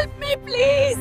help me, please!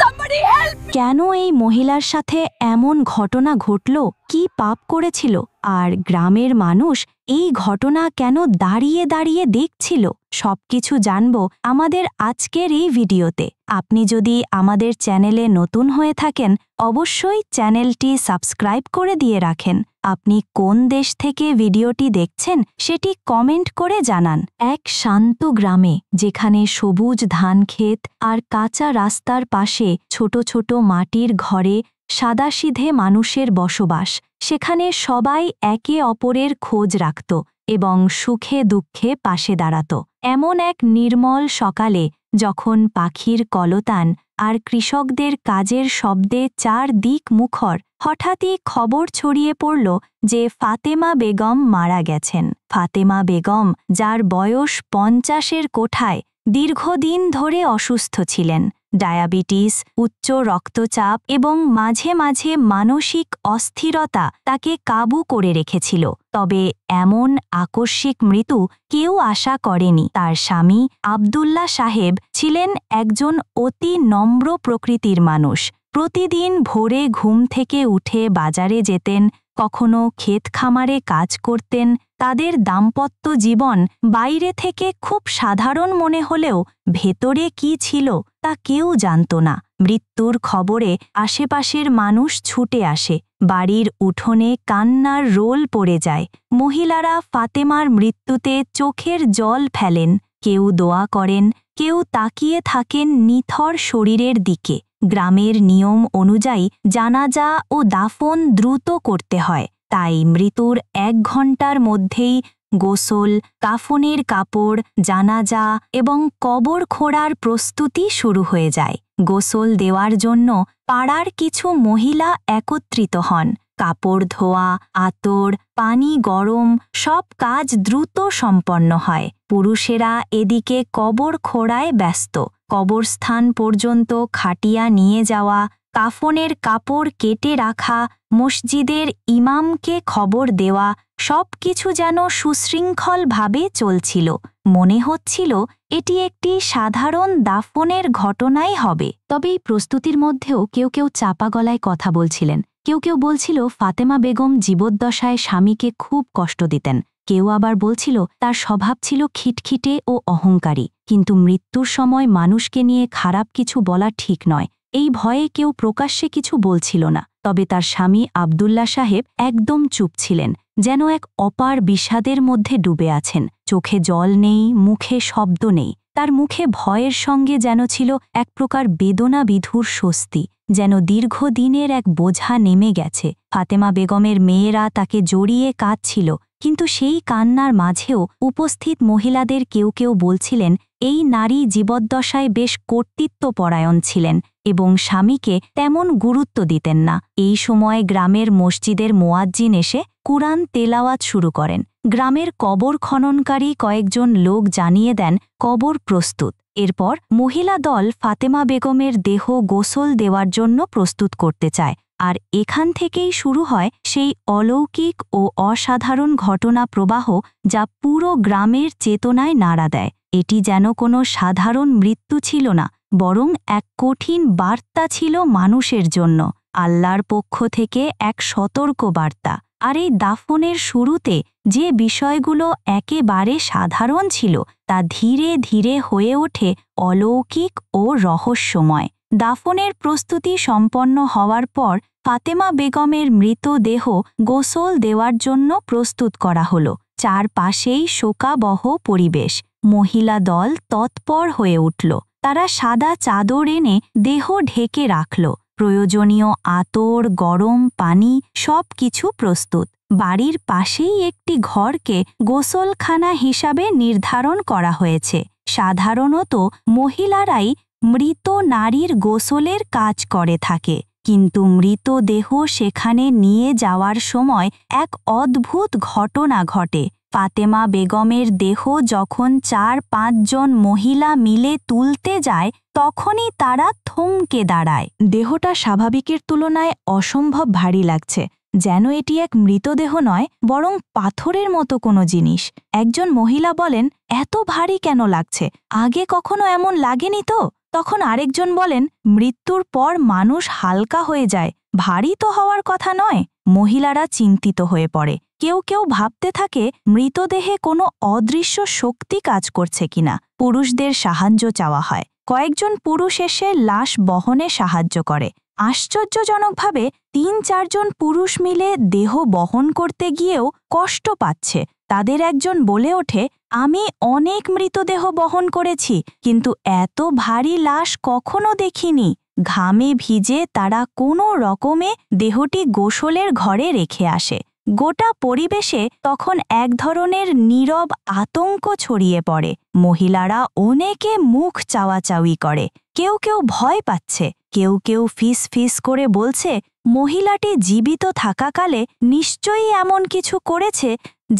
Somebody help me! কেন এই মহিলার সাথে এমন ঘটনা ঘটল? কি পাপ করেছিল? আর গ্রামের মানুষ এই ঘটনা কেন দাঁড়িয়ে দাঁড়িয়ে দেখছিল? সবকিছু জানবো আমাদের আজকের এই ভিডিওতে। আপনি যদি আমাদের চ্যানেলে নতুন হয়ে থাকেন, অবশ্যই চ্যানেলটি সাবস্ক্রাইব করে দিয়ে রাখেন। আপনি কোন দেশ থেকে ভিডিওটি দেখছেন সেটি কমেন্ট করে জানান। এক শান্ত গ্রামে, যেখানে সবুজ ধান ক্ষেত আর কাঁচা রাস্তার পাশে ছোট ছোট মাটির ঘরে সাদাসিধে মানুষের বসবাস, সেখানে সবাই একে অপরের খোঁজ রাখত এবং সুখে দুঃখে পাশে দাঁড়াত। এমন এক নির্মল সকালে, যখন পাখির কলতান আর কৃষকদের কাজের শব্দে চারদিক মুখর, হঠাৎই খবর ছড়িয়ে পড়ল যে ফাতেমা বেগম মারা গেছেন। ফাতেমা বেগম, যার বয়স 50-এর কোঠায়, দীর্ঘদিন ধরে অসুস্থ ছিলেন। ডায়াবেটিস, উচ্চ রক্তচাপ এবং মাঝে মাঝে মানসিক অস্থিরতা তাকে কাবু করে রেখেছিল। তবে এমন আকস্মিক মৃত্যু কেউ আশা করেনি। তার স্বামী আব্দুল্লাহ সাহেব ছিলেন একজন অতি নম্র প্রকৃতির মানুষ। প্রতিদিন ভোরে ঘুম থেকে উঠে বাজারে যেতেন, কখনো ক্ষেত খামারে কাজ করতেন। তাদের দাম্পত্য জীবন বাইরে থেকে খুব সাধারণ মনে হলেও ভেতরে কি ছিল তা কেউ জানত না। মৃত্যুর খবরে আশেপাশের মানুষ ছুটে আসে, বাড়ির উঠোনে কান্নার রোল পড়ে যায়। মহিলারা ফাতেমার মৃত্যুতে চোখের জল ফেলেন, কেউ দোয়া করেন, কেউ তাকিয়ে থাকেন নিথর শরীরের দিকে। গ্রামের নিয়ম অনুযায়ী জানাজা ও দাফন দ্রুত করতে হয়, তাই মৃত্যুর 1 ঘণ্টার মধ্যেই গোসল, কাফনের কাপড়, জানাজা এবং কবর খোঁড়ার প্রস্তুতি শুরু হয়ে যায়। গোসল দেওয়ার জন্য পাড়ার কিছু মহিলা একত্রিত হন। কাপড় ধোয়া, আতর, পানি গরম, সব কাজ দ্রুত সম্পন্ন হয়। পুরুষেরা এদিকে কবর খোঁড়ায় ব্যস্ত। কবরস্থান পর্যন্ত খাটিয়া নিয়ে যাওয়া, কাফনের কাপড় কেটে রাখা, মসজিদের ইমামকে খবর দেওয়া, সব কিছু যেন সুশৃঙ্খলভাবে চলছিল। মনে হচ্ছিল এটি একটি সাধারণ দাফনের ঘটনাই হবে। তবে এই প্রস্তুতির মধ্যেও কেউ কেউ চাপা গলায় কথা বলছিলেন। কেউ কেউ বলছিল ফাতেমা বেগম জীবদ্দশায় স্বামীকে খুব কষ্ট দিতেন। কেউ আবার বলছিল তার স্বভাব ছিল খিটখিটে ও অহংকারী। কিন্তু মৃত্যুর সময় মানুষকে নিয়ে খারাপ কিছু বলা ঠিক নয়, এই ভয়ে কেউ প্রকাশ্যে কিছু বলছিল না। তবে তার স্বামী আব্দুল্লাহ সাহেব একদম চুপ ছিলেন, যেন এক অপার বিষাদের মধ্যে ডুবে আছেন। চোখে জল নেই, মুখে শব্দ নেই। তার মুখে ভয়ের সঙ্গে যেন ছিল এক প্রকার বেদনা বিধুর স্বস্তি, যেন দীর্ঘদিনের এক বোঝা নেমে গেছে। ফাতেমা বেগমের মেয়েরা তাকে জড়িয়ে কাঁদছিল, কিন্তু সেই কান্নার মাঝেও উপস্থিত মহিলাদের কেউ কেউ বলছিলেন এই নারী জীবদ্দশায় বেশ কর্তৃত্বপরায়ণ ছিলেন এবং স্বামীকে তেমন গুরুত্ব দিতেন না। এই সময় গ্রামের মসজিদের মুয়াজ্জিন এসে কুরআন তেলাওয়াত শুরু করেন। গ্রামের কবর খননকারী কয়েকজন লোক জানিয়ে দেন কবর প্রস্তুত। এরপর মহিলা দল ফাতেমা বেগমের দেহ গোসল দেওয়ার জন্য প্রস্তুত করতে চায়। আর এখান থেকেই শুরু হয় সেই অলৌকিক ও অসাধারণ ঘটনা প্রবাহ, যা পুরো গ্রামের চেতনায় নাড়া দেয়। এটি যেন কোনো সাধারণ মৃত্যু ছিল না, বরং এক কঠিন বার্তা ছিল মানুষের জন্য, আল্লাহর পক্ষ থেকে এক সতর্ক বার্তা। আর এই দাফনের শুরুতে যে বিষয়গুলো একেবারে সাধারণ ছিল, তা ধীরে ধীরে হয়ে ওঠে অলৌকিক ও রহস্যময়। দাফনের প্রস্তুতি সম্পন্ন হওয়ার পর ফাতেমা বেগমের মৃতদেহ গোসল দেওয়ার জন্য প্রস্তুত করা হল। চারপাশেই শোকাবহ পরিবেশ। মহিলা দল তৎপর হয়ে উঠল। তারা সাদা চাদর এনে দেহ ঢেকে রাখল। প্রয়োজনীয় আতর, গরম পানি, সব কিছু প্রস্তুত। বাড়ির পাশেই একটি ঘরকে গোসলখানা হিসাবে নির্ধারণ করা হয়েছে। সাধারণত মহিলারাই মৃত নারীর গোসলের কাজ করে থাকে, কিন্তু মৃতদেহ সেখানে নিয়ে যাওয়ার সময় এক অদ্ভুত ঘটনা ঘটে। ফাতেমা বেগমের দেহ যখন 4-5 জন মহিলা মিলে তুলতে যায়, তখনই তারা থমকে দাঁড়ায়। দেহটা স্বাভাবিকের তুলনায় অসম্ভব ভারী লাগছে, যেন এটি এক মৃতদেহ নয়, বরং পাথরের মতো কোনো জিনিস। একজন মহিলা বলেন, এত ভারী কেন লাগছে? আগে কখনো এমন লাগেনি তো? তখন আরেকজন বলেন, মৃত্যুর পর মানুষ হালকা হয়ে যায়, ভারী তো হওয়ার কথা নয়। মহিলারা চিন্তিত হয়ে পড়ে। কেউ কেউ ভাবতে থাকে মৃতদেহে কোনো অদৃশ্য শক্তি কাজ করছে কিনা। পুরুষদের সাহায্য চাওয়া হয়। কয়েকজন পুরুষ এসে লাশ বহনে সাহায্য করে। আশ্চর্যজনকভাবে ৩-৪ জন পুরুষ মিলে দেহ বহন করতে গিয়েও কষ্ট পাচ্ছে। তাদের একজন বলে ওঠে, আমি অনেক মৃতদেহ বহন করেছি, কিন্তু এত ভারী লাশ কখনো দেখিনি। ঘামে ভিজে তারা কোনো রকমে দেহটি গোসলের ঘরে রেখে আসে। গোটা পরিবেশে তখন এক ধরনের নীরব আতঙ্ক ছড়িয়ে পড়ে। মহিলারা অনেকে মুখ চাওয়াচাওয়ি করে। কেউ কেউ ভয় পাচ্ছে, কেউ কেউ ফিস ফিস করে বলছে মহিলাটি জীবিত থাকাকালে নিশ্চয়ই এমন কিছু করেছে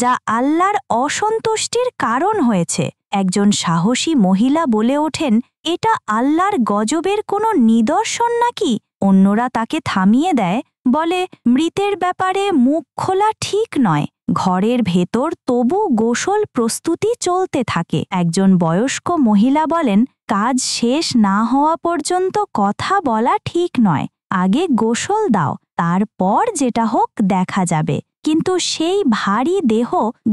যা আল্লাহর অসন্তুষ্টির কারণ হয়েছে। একজন সাহসী মহিলা বলে ওঠেন, এটা আল্লাহর গজবের কোনো নিদর্শন নাকি? অন্যরা তাকে থামিয়ে দেয়, বলে মৃতের ব্যাপারে মুখ খোলা ঠিক নয়। ঘরের ভেতর তবু গোসল প্রস্তুতি চলতে থাকে। একজন বয়স্ক মহিলা বলেন, কাজ শেষ না হওয়া পর্যন্ত কথা বলা ঠিক নয়, আগে গোসল দাও, তারপর যেটা হোক দেখা যাবে। কিন্তু সেই ভারী দেহ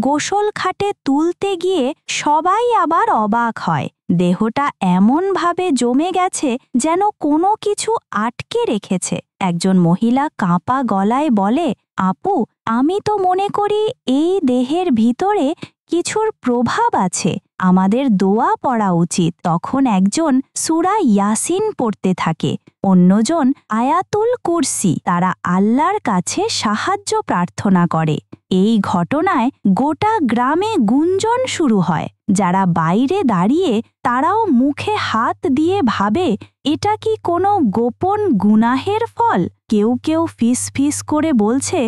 গোসল খাটে তুলতে গিয়ে সবাই আবার অবাক হয়। দেহটা এমনভাবে জমে গেছে যেন কোনো কিছু আটকে রেখেছে। একজন মহিলা কাঁপা গলায় বলে, আপু, আমি তো মনে করি এই দেহের ভিতরে কিছুর প্রভাব আছে, আমাদের দোয়া পড়া উচিত। তখন একজন সূরা ইয়াসিন পড়তে থাকে, অন্যজন আয়াতুল কুরসি। তারা আল্লাহর কাছে সাহায্য প্রার্থনা করে। এই ঘটনায় গোটা গ্রামে গুঞ্জন শুরু হয়। যারা বাইরে দাঁড়িয়ে তারাও মুখে হাত দিয়ে ভাবে, এটা কি কোনো গোপন গুনাহের ফল? কেউ কেউ ফিস ফিস করে বলছে,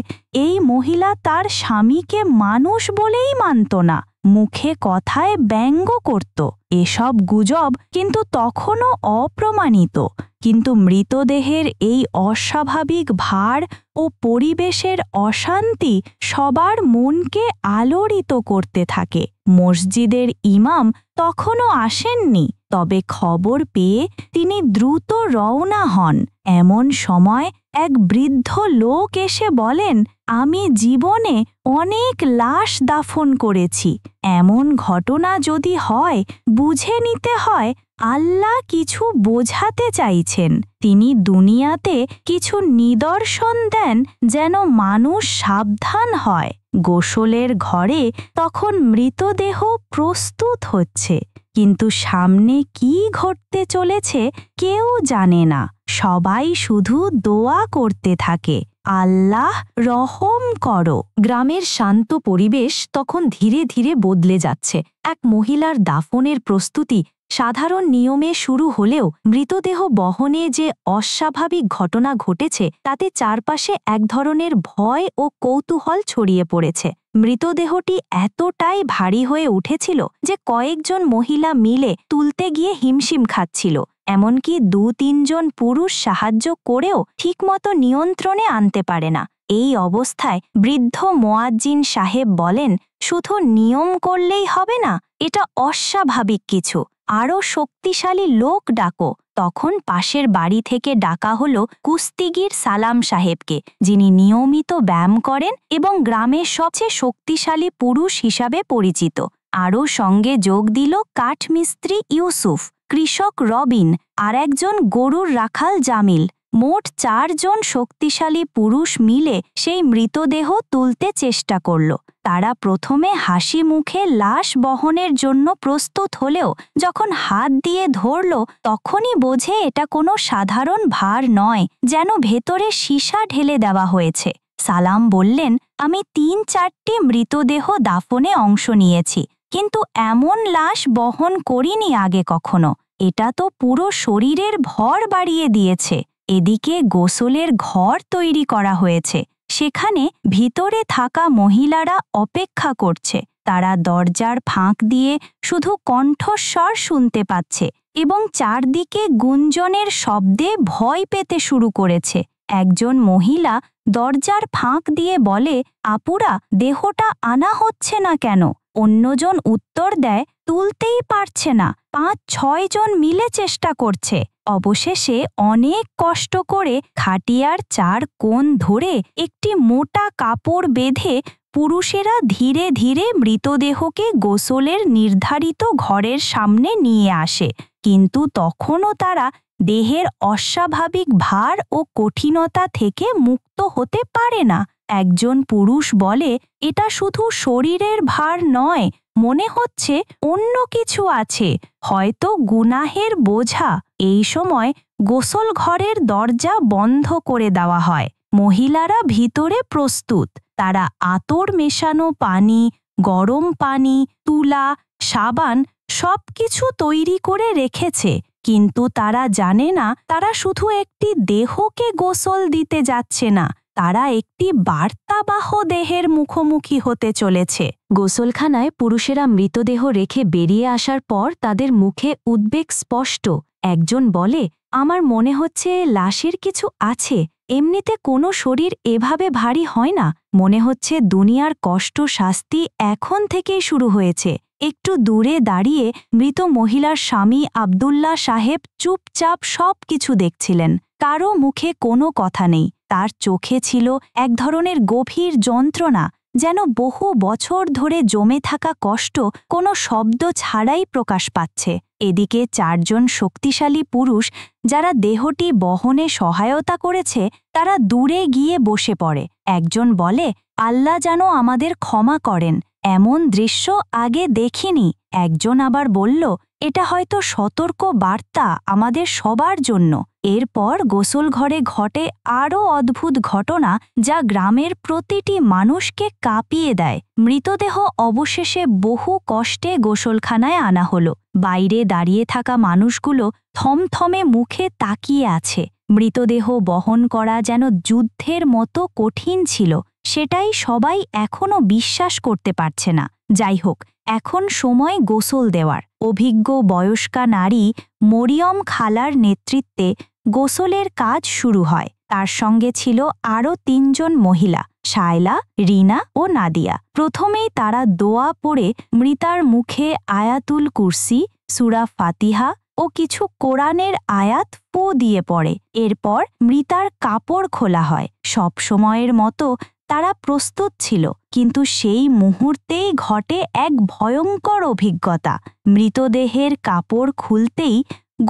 এই মহিলা তার স্বামীকে মানুষ বলেই মানত না, মুখে কথায় ব্যঙ্গ করত। এসব গুজব কিন্তু তখনও অপ্রমাণিত। কিন্তু মৃতদেহের এই অস্বাভাবিক ভার ও পরিবেশের অশান্তি সবার মনকে আলোড়িত করতে থাকে। মসজিদের ইমাম তখনও আসেননি, তবে খবর পেয়ে তিনি দ্রুত রওনা হন। এমন সময় এক বৃদ্ধ লোক এসে বলেন, আমি জীবনে অনেক লাশ দাফন করেছি। এমন ঘটনা যদি হয়, বুঝে নিতে হয় আল্লাহ কিছু বোঝাতে চাইছেন। তিনি দুনিয়াতে কিছু নিদর্শন দেন যেন মানুষ সাবধান হয়। গোসলের ঘরে তখন মৃতদেহ প্রস্তুত হচ্ছে, কিন্তু সামনে কি ঘটতে চলেছে কেউ জানে না। সবাই শুধু দোয়া করতে থাকে, আল্লাহ রহম করো। গ্রামের শান্ত পরিবেশ তখন ধীরে ধীরে বদলে যাচ্ছে। এক মহিলার দাফনের প্রস্তুতি সাধারণ নিয়মে শুরু হলেও মৃতদেহ বহনে যে অস্বাভাবিক ঘটনা ঘটেছে তাতে চারপাশে এক ধরনের ভয় ও কৌতূহল ছড়িয়ে পড়েছে। মৃতদেহটি এতটাই ভারী হয়ে উঠেছিল যে কয়েকজন মহিলা মিলে তুলতে গিয়ে হিমশিম খাচ্ছিল। এমনকি 2-3 জন পুরুষ সাহায্য করেও ঠিকমতো নিয়ন্ত্রণে আনতে পারে না। এই অবস্থায় বৃদ্ধ মোয়াজ্জিন সাহেব বলেন, শুধু নিয়ম করলেই হবে না, এটা অস্বাভাবিক কিছু, আরও শক্তিশালী লোক ডাকো। তখন পাশের বাড়ি থেকে ডাকা হলো কুস্তিগির সালাম সাহেবকে, যিনি নিয়মিত ব্যায়াম করেন এবং গ্রামের সবচেয়ে শক্তিশালী পুরুষ হিসাবে পরিচিত। আরও সঙ্গে যোগ দিল কাঠমিস্ত্রি ইউসুফ, কৃষক রবিন আর একজন গরুর রাখাল জামিল। মোট 4 জন শক্তিশালী পুরুষ মিলে সেই মৃতদেহ তুলতে চেষ্টা করল। তারা প্রথমে হাসি মুখে লাশ বহনের জন্য প্রস্তুত হলেও যখন হাত দিয়ে ধরল তখনই বোঝে এটা কোনো সাধারণ ভার নয়, যেন ভেতরে সীসা ঢেলে দেওয়া হয়েছে। সালাম বললেন, আমি 3-4টি মৃতদেহ দাফনে অংশ নিয়েছি, কিন্তু এমন লাশ বহন করিনি আগে কখনো। এটা তো পুরো শরীরের ভর বাড়িয়ে দিয়েছে। এদিকে গোসলের ঘর তৈরি করা হয়েছে, সেখানে ভিতরে থাকা মহিলারা অপেক্ষা করছে। তারা দরজার ফাঁক দিয়ে শুধু কণ্ঠস্বর শুনতে পাচ্ছে এবং চারদিকে গুঞ্জনের শব্দে ভয় পেতে শুরু করেছে। একজন মহিলা দরজার ফাঁক দিয়ে বলে, আপুরা, দেহটা আনা হচ্ছে না কেন? অন্যজন উত্তর দেয়, তুলতেই পারছে না। ৫-৬ জন মিলে চেষ্টা করছে। অবশেষে অনেক কষ্ট করে খাটিয়ার ৪ কোণ ধরে একটি মোটা কাপড় বেঁধে পুরুষেরা ধীরে ধীরে মৃতদেহকে গোসলের নির্ধারিত ঘরের সামনে নিয়ে আসে। কিন্তু তখনও তারা দেহের অস্বাভাবিক ভার ও কঠিনতা থেকে মুক্ত হতে পারে না। একজন পুরুষ বলে, এটা শুধু শরীরের ভার নয়, মনে হচ্ছে অন্য কিছু আছে, হয়তো গুনাহের বোঝা। এই সময় গোসল ঘরের দরজা বন্ধ করে দেওয়া হয়। মহিলারা ভিতরে প্রস্তুত। তারা আতর মেশানো পানি, গরম পানি, তুলা, সাবান সবকিছু তৈরি করে রেখেছে। কিন্তু তারা জানে না তারা শুধু একটি দেহকে গোসল দিতে যাচ্ছে না, তারা একটি বার্তাবাহ দেহের মুখোমুখি হতে চলেছে। গোসলখানায় পুরুষেরা মৃতদেহ রেখে বেরিয়ে আসার পর তাদের মুখে উদ্বেগ স্পষ্ট। একজন বলে, আমার মনে হচ্ছে লাশের কিছু আছে। এমনিতে কোনো শরীর এভাবে ভারী হয় না। মনে হচ্ছে দুনিয়ার কষ্ট শাস্তি এখন থেকেই শুরু হয়েছে। একটু দূরে দাঁড়িয়ে মৃত মহিলার স্বামী আব্দুল্লাহ সাহেব চুপচাপ সব কিছু দেখছিলেন। কারো মুখে কোনো কথা নেই। তার চোখে ছিল এক ধরনের গভীর যন্ত্রণা, যেন বহু বছর ধরে জমে থাকা কষ্ট কোনো শব্দ ছাড়াই প্রকাশ পাচ্ছে। এদিকে ৪ জন শক্তিশালী পুরুষ যারা দেহটি বহনে সহায়তা করেছে, তারা দূরে গিয়ে বসে পড়ে। একজন বলে, আল্লাহ যেন আমাদের ক্ষমা করেন, এমন দৃশ্য আগে দেখিনি। একজন আবার বলল, এটা হয়তো সতর্ক বার্তা আমাদের সবার জন্য। এরপর গোসল ঘরে ঘটে আরও অদ্ভুত ঘটনা, যা গ্রামের প্রতিটি মানুষকে কাঁপিয়ে দেয়। মৃতদেহ অবশেষে বহু কষ্টে গোসলখানায় আনা হলো। বাইরে দাঁড়িয়ে থাকা মানুষগুলো থমথমে মুখে তাকিয়ে আছে। মৃতদেহ বহন করা যেন যুদ্ধের মতো কঠিন ছিল, সেটাই সবাই এখনও বিশ্বাস করতে পারছে না। যাই হোক, এখন সময় গোসল দেওয়ার। অভিজ্ঞ বয়স্কা নারী মরিয়ম খালার নেতৃত্বে গোসলের কাজ শুরু হয়। তার সঙ্গে ছিল আরও ৩ জন মহিলা, শায়লা, রিনা ও নাদিয়া। প্রথমেই তারা দোয়া পড়ে মৃতার মুখে আয়াতুল কুরসি, সূরা ফাতিহা ও কিছু কোরআনের আয়াত ফু দিয়ে পড়ে। এরপর মৃতার কাপড় খোলা হয়। সব সময়ের মতো তারা প্রস্তুত ছিল, কিন্তু সেই মুহূর্তেই ঘটে এক ভয়ঙ্কর অভিজ্ঞতা। মৃতদেহের কাপড় খুলতেই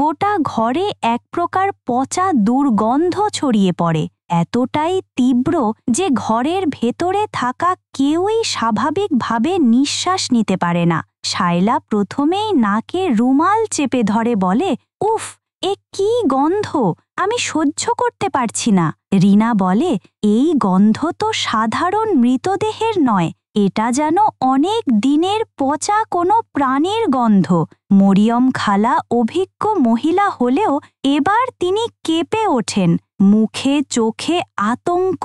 গোটা ঘরে এক প্রকার পচা দুর্গন্ধ ছড়িয়ে পড়ে, এতটাই তীব্র যে ঘরের ভেতরে থাকা কেউই স্বাভাবিকভাবে নিঃশ্বাস নিতে পারে না। শায়লা প্রথমেই নাকে রুমাল চেপে ধরে বলে, উফ, এ কি গন্ধ, আমি সহ্য করতে পারছি না। রিনা বলে, এই গন্ধ তো সাধারণ মৃতদেহের নয়, এটা যেন অনেক দিনের পচা কোনো প্রাণীর গন্ধ। মরিয়ম খালা অভিজ্ঞ মহিলা হলেও এবার তিনি কেঁপে ওঠেন, মুখে চোখে আতঙ্ক।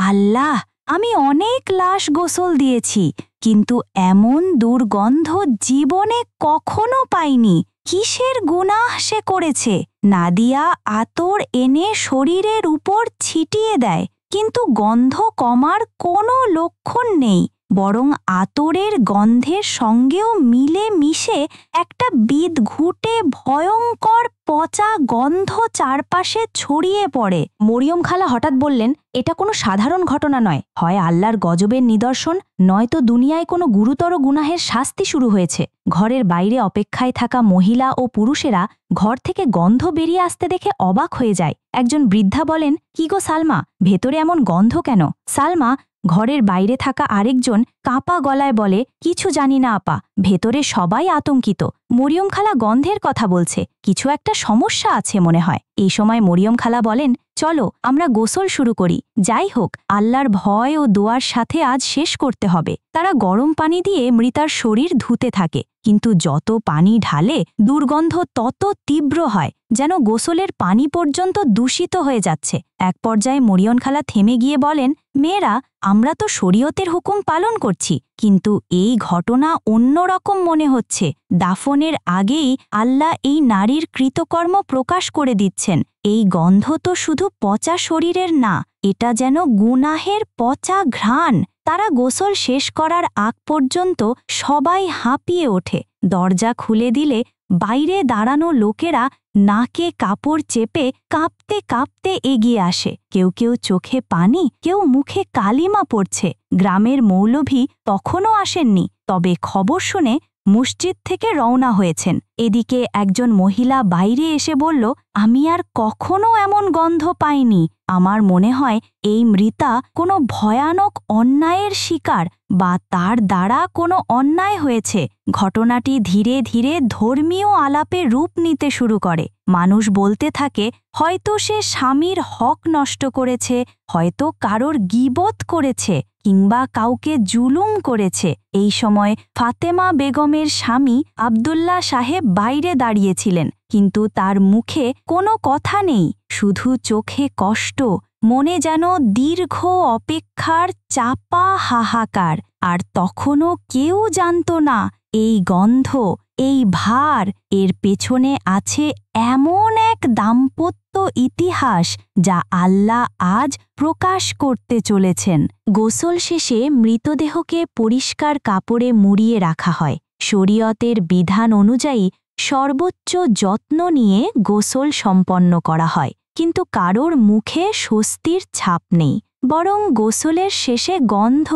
আল্লাহ, আমি অনেক লাশ গোসল দিয়েছি, কিন্তু এমন দুর্গন্ধ জীবনে কখনো পাইনি। কিসের গুনাহ সে করেছে? নাদিয়া আতর এনে শরীরের উপর ছিটিয়ে দেয়, কিন্তু গন্ধ কমার কোনো লক্ষণ নেই, বরং আতরের গন্ধের সঙ্গেও মিলে মিশে একটা বিদঘুটে ভয়ঙ্কর পচা গন্ধ চারপাশে ছড়িয়ে পড়ে। মরিয়ম খালা হঠাৎ বললেন, এটা কোনো সাধারণ ঘটনা নয়, হয় আল্লাহর গজবের নিদর্শন, নয়তো দুনিয়ায় কোনো গুরুতর গুনাহের শাস্তি শুরু হয়েছে। ঘরের বাইরে অপেক্ষায় থাকা মহিলা ও পুরুষেরা ঘর থেকে গন্ধ বেরিয়ে আসতে দেখে অবাক হয়ে যায়। একজন বৃদ্ধা বলেন, কি গো সালমা, ভেতরে এমন গন্ধ কেন? সালমা, ঘরের বাইরে থাকা আরেকজন কাঁপা গলায় বলে, কিছু জানি না আপা, ভেতরে সবাই আতঙ্কিত। মরিয়ম খালা গন্ধের কথা বলছে, কিছু একটা সমস্যা আছে মনে হয়। এই সময় মরিয়ম খালা বলেন, চলো আমরা গোসল শুরু করি। যাই হোক, আল্লাহর ভয় ও দোয়ার সাথে আজ শেষ করতে হবে। তারা গরম পানি দিয়ে মৃতার শরীর ধুতে থাকে, কিন্তু যত পানি ঢালে দুর্গন্ধ তত তীব্র হয়, যেন গোসলের পানি পর্যন্ত দূষিত হয়ে যাচ্ছে। এক পর্যায়ে মরিয়ম খালা থেমে গিয়ে বলেন, মেয়েরা, আমরা তো শরীয়তের হুকুম পালন করছি, কিন্তু এই ঘটনা অন্যরকম মনে হচ্ছে। দাফনের আগেই আল্লাহ এই নারীর কৃতকর্ম প্রকাশ করে দিচ্ছেন। এই গন্ধ তো শুধু পচা শরীরের না, এটা যেন গুনাহের পচা ঘ্রাণ। তারা গোসল শেষ করার আগ পর্যন্ত সবাই হাঁপিয়ে ওঠে। দরজা খুলে দিলে বাইরে দাঁড়ানো লোকেরা নাকে কাপড় চেপে কাঁপতে কাঁপতে এগিয়ে আসে। কেউ কেউ চোখে পানি, কেউ মুখে কালিমা পড়ছে। গ্রামের মৌলভী তখনও আসেননি, তবে খবর শুনে মসজিদ থেকে রওনা হয়েছেন। এদিকে একজন মহিলা বাইরে এসে বলল, আমি আর কখনো এমন গন্ধ পাইনি। আমার মনে হয় এই মৃতা কোনো ভয়ানক অন্যায়ের শিকার বা তার দ্বারা কোনো অন্যায় হয়েছে। ঘটনাটি ধীরে ধীরে ধর্মীয় আলাপে রূপ নিতে শুরু করে। মানুষ বলতে থাকে, হয়তো সে স্বামীর হক নষ্ট করেছে, হয়তো কারোর গীবত করেছে, কিংবা কাউকে জুলুম করেছে। এই সময় ফাতেমা বেগমের স্বামী আব্দুল্লাহ সাহেব বাইরে দাঁড়িয়েছিলেন, কিন্তু তার মুখে কোনো কথা নেই, শুধু চোখে কষ্ট, মনে যেন দীর্ঘ অপেক্ষার চাপা হাহাকার। আর তখনও কেউ জানত না এই গন্ধ, এই ভার, এর পেছনে আছে এমন এক দাম্পত্য ইতিহাস যা আল্লাহ আজ প্রকাশ করতে চলেছেন। গোসল শেষে মৃতদেহকে পরিষ্কার কাপড়ে মুড়িয়ে রাখা হয়। শরীয়তের বিধান অনুযায়ী সর্বোচ্চ যত্ন নিয়ে গোসল সম্পন্ন করা হয়, কিন্তু কারোর মুখে স্বস্তির ছাপ নেই, বরং গোসলের শেষে গন্ধ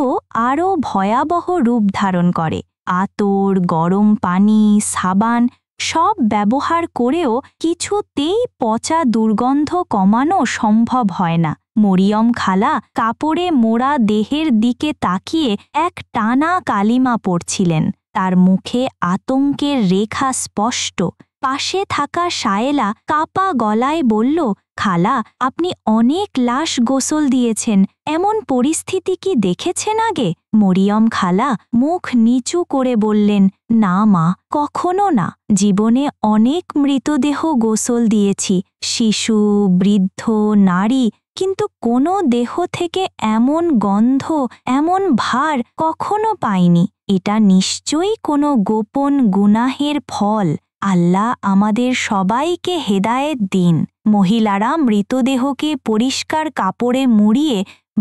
আরও ভয়াবহ রূপ ধারণ করে। আতর, গরম পানি, সাবান সব ব্যবহার করেও কিছুতেই পচা দুর্গন্ধ কমানো সম্ভব হয় না। মরিয়ম খালা কাপড়ে মোড়া দেহের দিকে তাকিয়ে এক টানা কালিমা পড়ছিলেন। তার মুখে আতঙ্কের রেখা স্পষ্ট। পাশে থাকা সায়েলা কাপা গলায় বলল, খালা, আপনি অনেক লাশ গোসল দিয়েছেন, এমন পরিস্থিতি কি দেখেছেন আগে? মরিয়ম খালা মুখ নিচু করে বললেন, না মা, কখনো না। জীবনে অনেক মৃতদেহ গোসল দিয়েছি, শিশু, বৃদ্ধ, নারী, কিন্তু কোনো দেহ থেকে এমন গন্ধ, এমন ভার কখনো পাইনি। এটা নিশ্চয়ই কোনো গোপন গুনাহের ফল। আল্লাহ আমাদের সবাইকে হেদায়েত দিন। মহিলারা মৃতদেহকে পরিষ্কার কাপড়ে মুড়িয়ে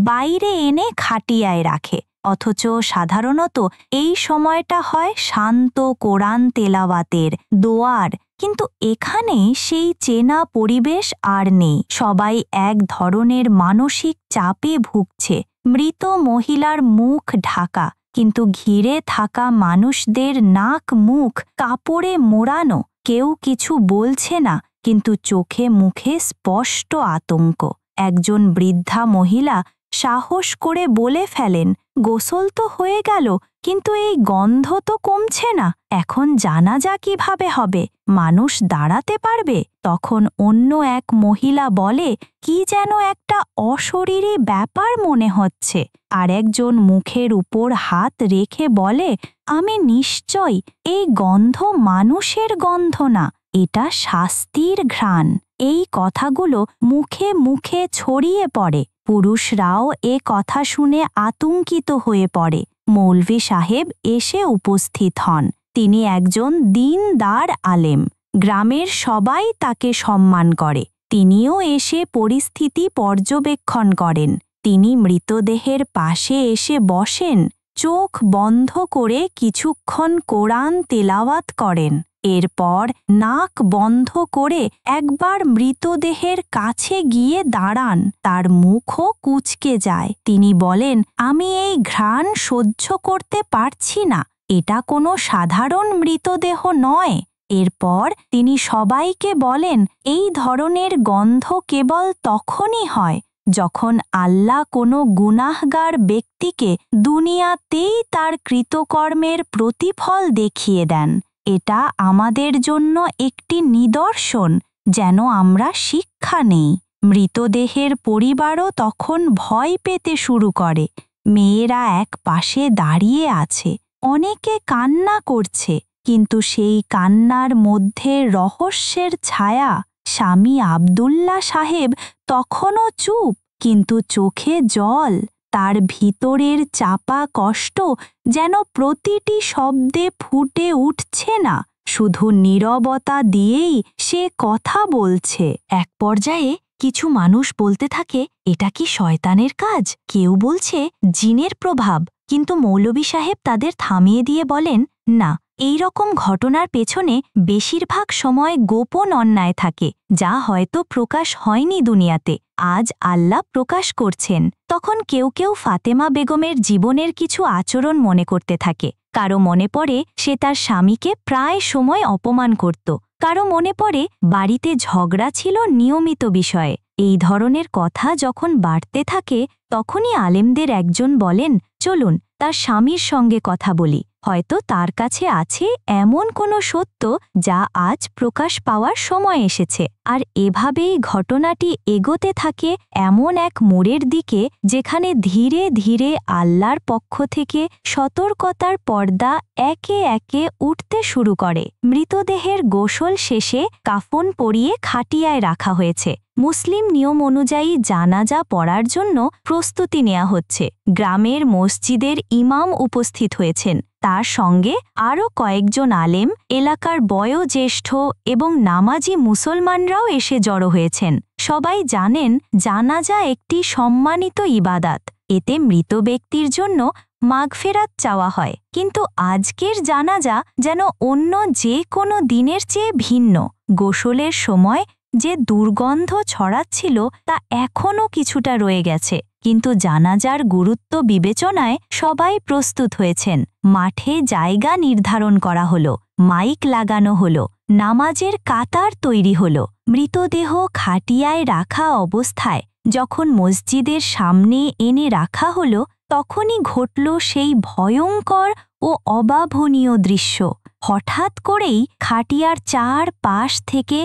বাইরে এনে খাটিয়ায় রাখে, অথচ সাধারণত এই সময়টা হয় শান্ত কোরআন তেলাওয়াতের, দোয়ার। কিন্তু এখানে সেই চেনা পরিবেশ আর নেই। সবাই এক ধরনের মানসিক চাপে ভুগছে। মৃত মহিলার মুখ ঢাকা, কিন্তু ঘিরে থাকা মানুষদের নাক মুখ কাপড়ে মোড়ানো। কেউ কিছু বলছে না, কিন্তু চোখে মুখে স্পষ্ট আতঙ্ক। একজন বৃদ্ধা মহিলা সাহস করে বলে ফেলেন, গোসল তো হয়ে গেল, কিন্তু এই গন্ধ তো কমছে না। এখন জানাজা কিভাবে হবে? মানুষ দাঁড়াতে পারবে? তখন অন্য এক মহিলা বলে, কি যেন একটা অশরীরী ব্যাপার মনে হচ্ছে। আর একজন মুখের উপর হাত রেখে বলে, আমি নিশ্চয়, এই গন্ধ মানুষের গন্ধ না, এটা শাস্তির ঘ্রাণ। এই কথাগুলো মুখে মুখে ছড়িয়ে পড়ে। পুরুষরাও এ কথা শুনে আতঙ্কিত হয়ে পড়ে। মৌলভী সাহেব এসে উপস্থিত হন। তিনি একজন দিনদার আলেম। গ্রামের সবাই তাকে সম্মান করে। তিনিও এসে পরিস্থিতি পর্যবেক্ষণ করেন। তিনি মৃতদেহের পাশে এসে বসেন, চোখ বন্ধ করে কিছুক্ষণ কোরআন তেলাওয়াত করেন। এরপর নাক বন্ধ করে একবার মৃতদেহের কাছে গিয়ে দাঁড়ান। তার মুখও কুঁচকে যায়। তিনি বলেন, আমি এই ঘ্রাণ সহ্য করতে পারছি না, এটা কোনো সাধারণ মৃতদেহ নয়। এরপর তিনি সবাইকে বলেন, এই ধরনের গন্ধ কেবল তখনই হয় যখন আল্লাহ কোনো গুনাহগার ব্যক্তিকে দুনিয়াতেই তার কৃতকর্মের প্রতিফল দেখিয়ে দেন। এটা আমাদের জন্য একটি নিদর্শন, যেন আমরা শিক্ষা নেই। মৃতদেহের পরিবারও তখন ভয় পেতে শুরু করে। মেয়েরা এক পাশে দাঁড়িয়ে আছে, অনেকে কান্না করছে, কিন্তু সেই কান্নার মধ্যে রহস্যের ছায়া। স্বামী আব্দুল্লাহ সাহেব তখনও চুপ, কিন্তু চোখে জল। তার ভিতরের চাপা কষ্ট যেন প্রতিটি শব্দে ফুটে উঠছে না, শুধু নীরবতা দিয়েই সে কথা বলছে। এক পর্যায়ে কিছু মানুষ বলতে থাকে এটা কি শয়তানের কাজ, কেউ বলছে জিনের প্রভাব, কিন্তু মৌলভী সাহেব তাদের থামিয়ে দিয়ে বলেন, না, এই রকম ঘটনার পেছনে বেশিরভাগ সময় গোপন অন্যায় থাকে, যা হয়তো প্রকাশ হয়নি দুনিয়াতে, আজ আল্লাহ প্রকাশ করছেন। তখন কেউ কেউ ফাতেমা বেগমের জীবনের কিছু আচরণ মনে করতে থাকে। কারো মনে পড়ে সে তার স্বামীকে প্রায় সময় অপমান করত, কারো মনে পড়ে বাড়িতে ঝগড়া ছিল নিয়মিত বিষয়ে। এই ধরনের কথা যখন বাড়তে থাকে তখনই আলেমদের একজন বলেন, চলুন তার স্বামীর সঙ্গে কথা বলি, হয়তো তার কাছে আছে এমন কোনো সত্য যা আজ প্রকাশ পাওয়ার সময় এসেছে। আর এভাবেই ঘটনাটি এগোতে থাকে এমন এক মোড়ের দিকে যেখানে ধীরে ধীরে আল্লাহর পক্ষ থেকে সতর্কতার পর্দা একে একে উঠতে শুরু করে। মৃতদেহের গোসল শেষে কাফন পরিয়ে খাটিয়ায় রাখা হয়েছে। মুসলিম নিয়ম অনুযায়ী জানাজা পড়ার জন্য প্রস্তুতি নেওয়া হচ্ছে। গ্রামের মসজিদের ইমাম উপস্থিত হয়েছেন, তার সঙ্গে আরও কয়েকজন আলেম, এলাকার বয়োজ্যেষ্ঠ এবং নামাজি মুসলমানরাও এসে জড়ো হয়েছেন। সবাই জানেন জানাজা একটি সম্মানিত ইবাদাত, এতে মৃত ব্যক্তির জন্য মাগফেরাত চাওয়া হয়। কিন্তু আজকের জানাজা যেন অন্য যে কোনো দিনের চেয়ে ভিন্ন। গোসলের সময় যে দুর্গন্ধ ছড়াচ্ছিল তা এখনও কিছুটা রয়ে গেছে, কিন্তু জানাজার গুরুত্ব বিবেচনায় সবাই প্রস্তুত হয়েছেন। মাঠে জায়গা নির্ধারণ করা হলো, মাইক লাগানো হলো, নামাজের কাতার তৈরি হলো। মৃতদেহ খাটিয়ায় রাখা অবস্থায় যখন মসজিদের সামনে এনে রাখা হলো তখনই ঘটল সেই ভয়ঙ্কর ও অবাভনীয় দৃশ্য। হঠাৎ করেই খাটিয়ার চার পাশ থেকে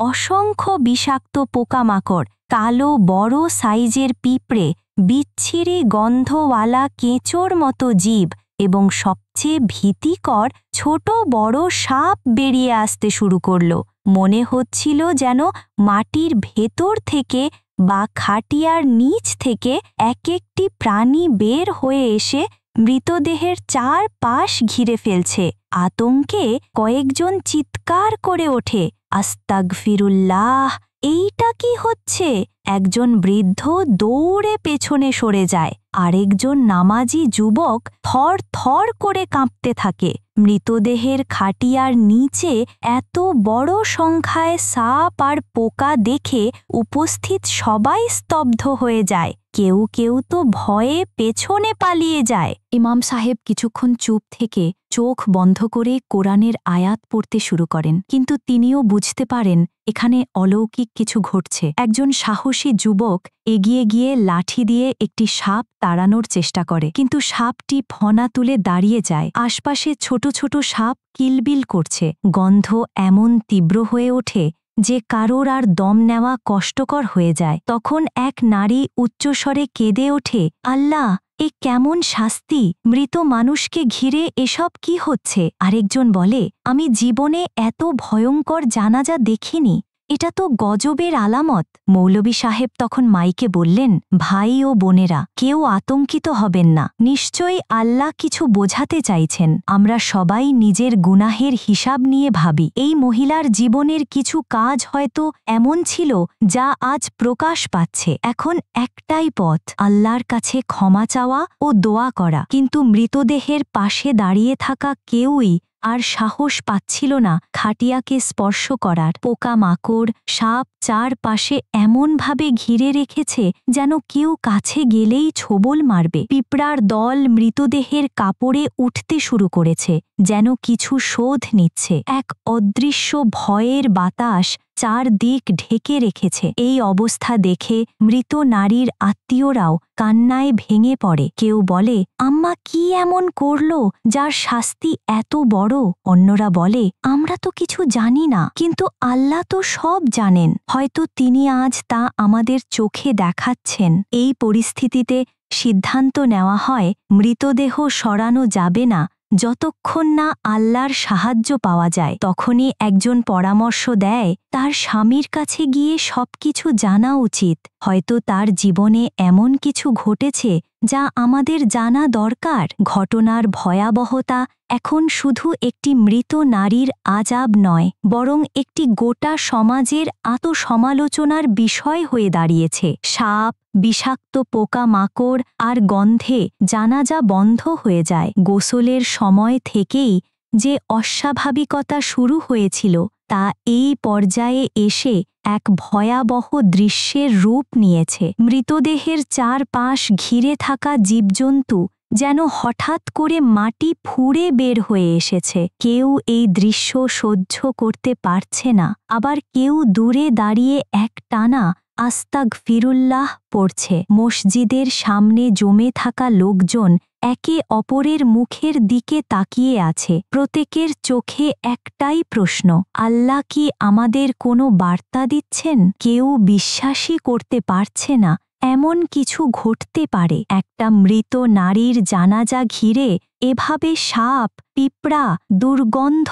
অসংখ্য বিষাক্ত পোকামাকড়, কালো বড় সাইজের পিঁপড়ে, বিচ্ছিরি গন্ধওয়ালা কেঁচোর মতো জীব এবং সবচেয়ে ভীতিকর ছোট বড় সাপ বেরিয়ে আসতে শুরু করল। মনে হচ্ছিল যেন মাটির ভেতর থেকে বা খাটিয়ার নিচ থেকে এক একটি প্রাণী বের হয়ে এসে মৃতদেহের চার পাশ ঘিরে ফেলছে। আতঙ্কে কয়েকজন চিৎকার করে ওঠে, আস্তাগফিরুল্লাহ, এইটা কি হচ্ছে? একজন বৃদ্ধ দৌড়ে পেছনে সরে যায়, আরেকজন নামাজি যুবক থর থর করে কাঁপতে থাকে। মৃতদেহের খাটিয়ার নিচে এত বড় সংখ্যায় সাপ আর পোকা দেখে উপস্থিত সবাই স্তব্ধ হয়ে যায়। কেউ কেউ তো ভয়ে পেছনে পালিয়ে যায়। ইমাম সাহেব কিছুক্ষণ চুপ থেকে চোখ বন্ধ করে কোরআনের আয়াত পড়তে শুরু করেন, কিন্তু তিনিও বুঝতে পারেন এখানে অলৌকিক কিছু ঘটছে। একজন সাহসী যুবক এগিয়ে গিয়ে লাঠি দিয়ে একটি সাপ তাড়ানোর চেষ্টা করে, কিন্তু সাপটি ফনা তুলে দাঁড়িয়ে যায়। আশপাশে ছোট ছোট সাপ কিলবিল করছে। গন্ধ এমন তীব্র হয়ে ওঠে যে কারোর আর দম নেওয়া কষ্টকর হয়ে যায়। তখন এক নারী উচ্চস্বরে কেঁদে ওঠে, আল্লাহ, এ কেমন শাস্তি! মৃত মানুষকে ঘিরে এসব কি হচ্ছে? আরেকজন বলে, আমি জীবনে এত ভয়ঙ্কর জানাজা দেখিনি, এটা তো গজবের আলামত। মৌলভী সাহেব তখন মাইকে বললেন, ভাই ও বোনেরা, কেউ আতঙ্কিত হবেন না, নিশ্চয়ই আল্লাহ কিছু বোঝাতে চাইছেন। আমরা সবাই নিজের গুনাহের হিসাব নিয়ে ভাবি। এই মহিলার জীবনের কিছু কাজ হয়তো এমন ছিল যা আজ প্রকাশ পাচ্ছে। এখন একটাই পথ, আল্লাহর কাছে ক্ষমা চাওয়া ও দোয়া করা। কিন্তু মৃতদেহের পাশে দাঁড়িয়ে থাকা কেউই আর সাহস পাচ্ছিল না খাটিয়াকে স্পর্শ করার। পোকামাকড়, সাপ চারপাশে এমনভাবে ঘিরে রেখেছে যেন কেউ কাছে গেলেই ছোবল মারবে। পিঁপড়ার দল মৃতদেহের কাপড়ে উঠতে শুরু করেছে, যেন কিছু শোধ নিচ্ছে। এক অদৃশ্য ভয়ের বাতাস চারদিক ঢেকে রেখেছে। এই অবস্থা দেখে মৃত নারীর আত্মীয়রাও কান্নায় ভেঙে পড়ে। কেউ বলে, আম্মা কি এমন করল যার শাস্তি এত বড়? অন্যরা বলে, আমরা তো কিছু জানি না, কিন্তু আল্লাহ তো সব জানেন, হয়তো তিনি আজ তা আমাদের চোখে দেখাচ্ছেন। এই পরিস্থিতিতে সিদ্ধান্ত নেওয়া হয় মৃতদেহ সরানো যাবে না যতক্ষণ না আল্লাহর সাহায্য পাওয়া যায়। তখনই একজন পরামর্শ দেয়, তার স্বামীর কাছে গিয়ে সবকিছু জানা উচিত। হয়তো তার জীবনে এমন কিছু ঘটেছে যা আমাদের জানা দরকার। ঘটনার ভয়াবহতা এখন শুধু একটি মৃত নারীর আযাব নয়, বরং একটি গোটা সমাজের আত্মসমালোচনার বিষয় হয়ে দাঁড়িয়েছে। সাপ, বিষাক্ত পোকামাকড় আর গন্ধে জানাজা বন্ধ হয়ে যায়। গোসলের সময় থেকেই যে অস্বাভাবিকতা শুরু হয়েছিল তা এই পর্যায়ে এসে এক ভয়াবহ দৃশ্যের রূপ নিয়েছে। মৃতদেহের চারপাশ ঘিরে থাকা জীবজন্তু যেন হঠাৎ করে মাটি ফুঁড়ে বের হয়ে এসেছে। কেউ এই দৃশ্য সহ্য করতে পারছে না, আবার কেউ দূরে দাঁড়িয়ে একটানা আস্তাগফিরুল্লাহ পড়ছে। মসজিদের সামনে জমে থাকা লোকজন একে অপরের মুখের দিকে তাকিয়ে আছে। প্রত্যেকের চোখে একটাই প্রশ্ন, আল্লাহ কি আমাদের কোনো বার্তা দিচ্ছেন? কেউ বিশ্বাসই করতে পারছে না এমন কিছু ঘটতে পারে। একটা মৃত নারীর জানাজা ঘিরে এভাবে সাপ, পিঁপড়া, দুর্গন্ধ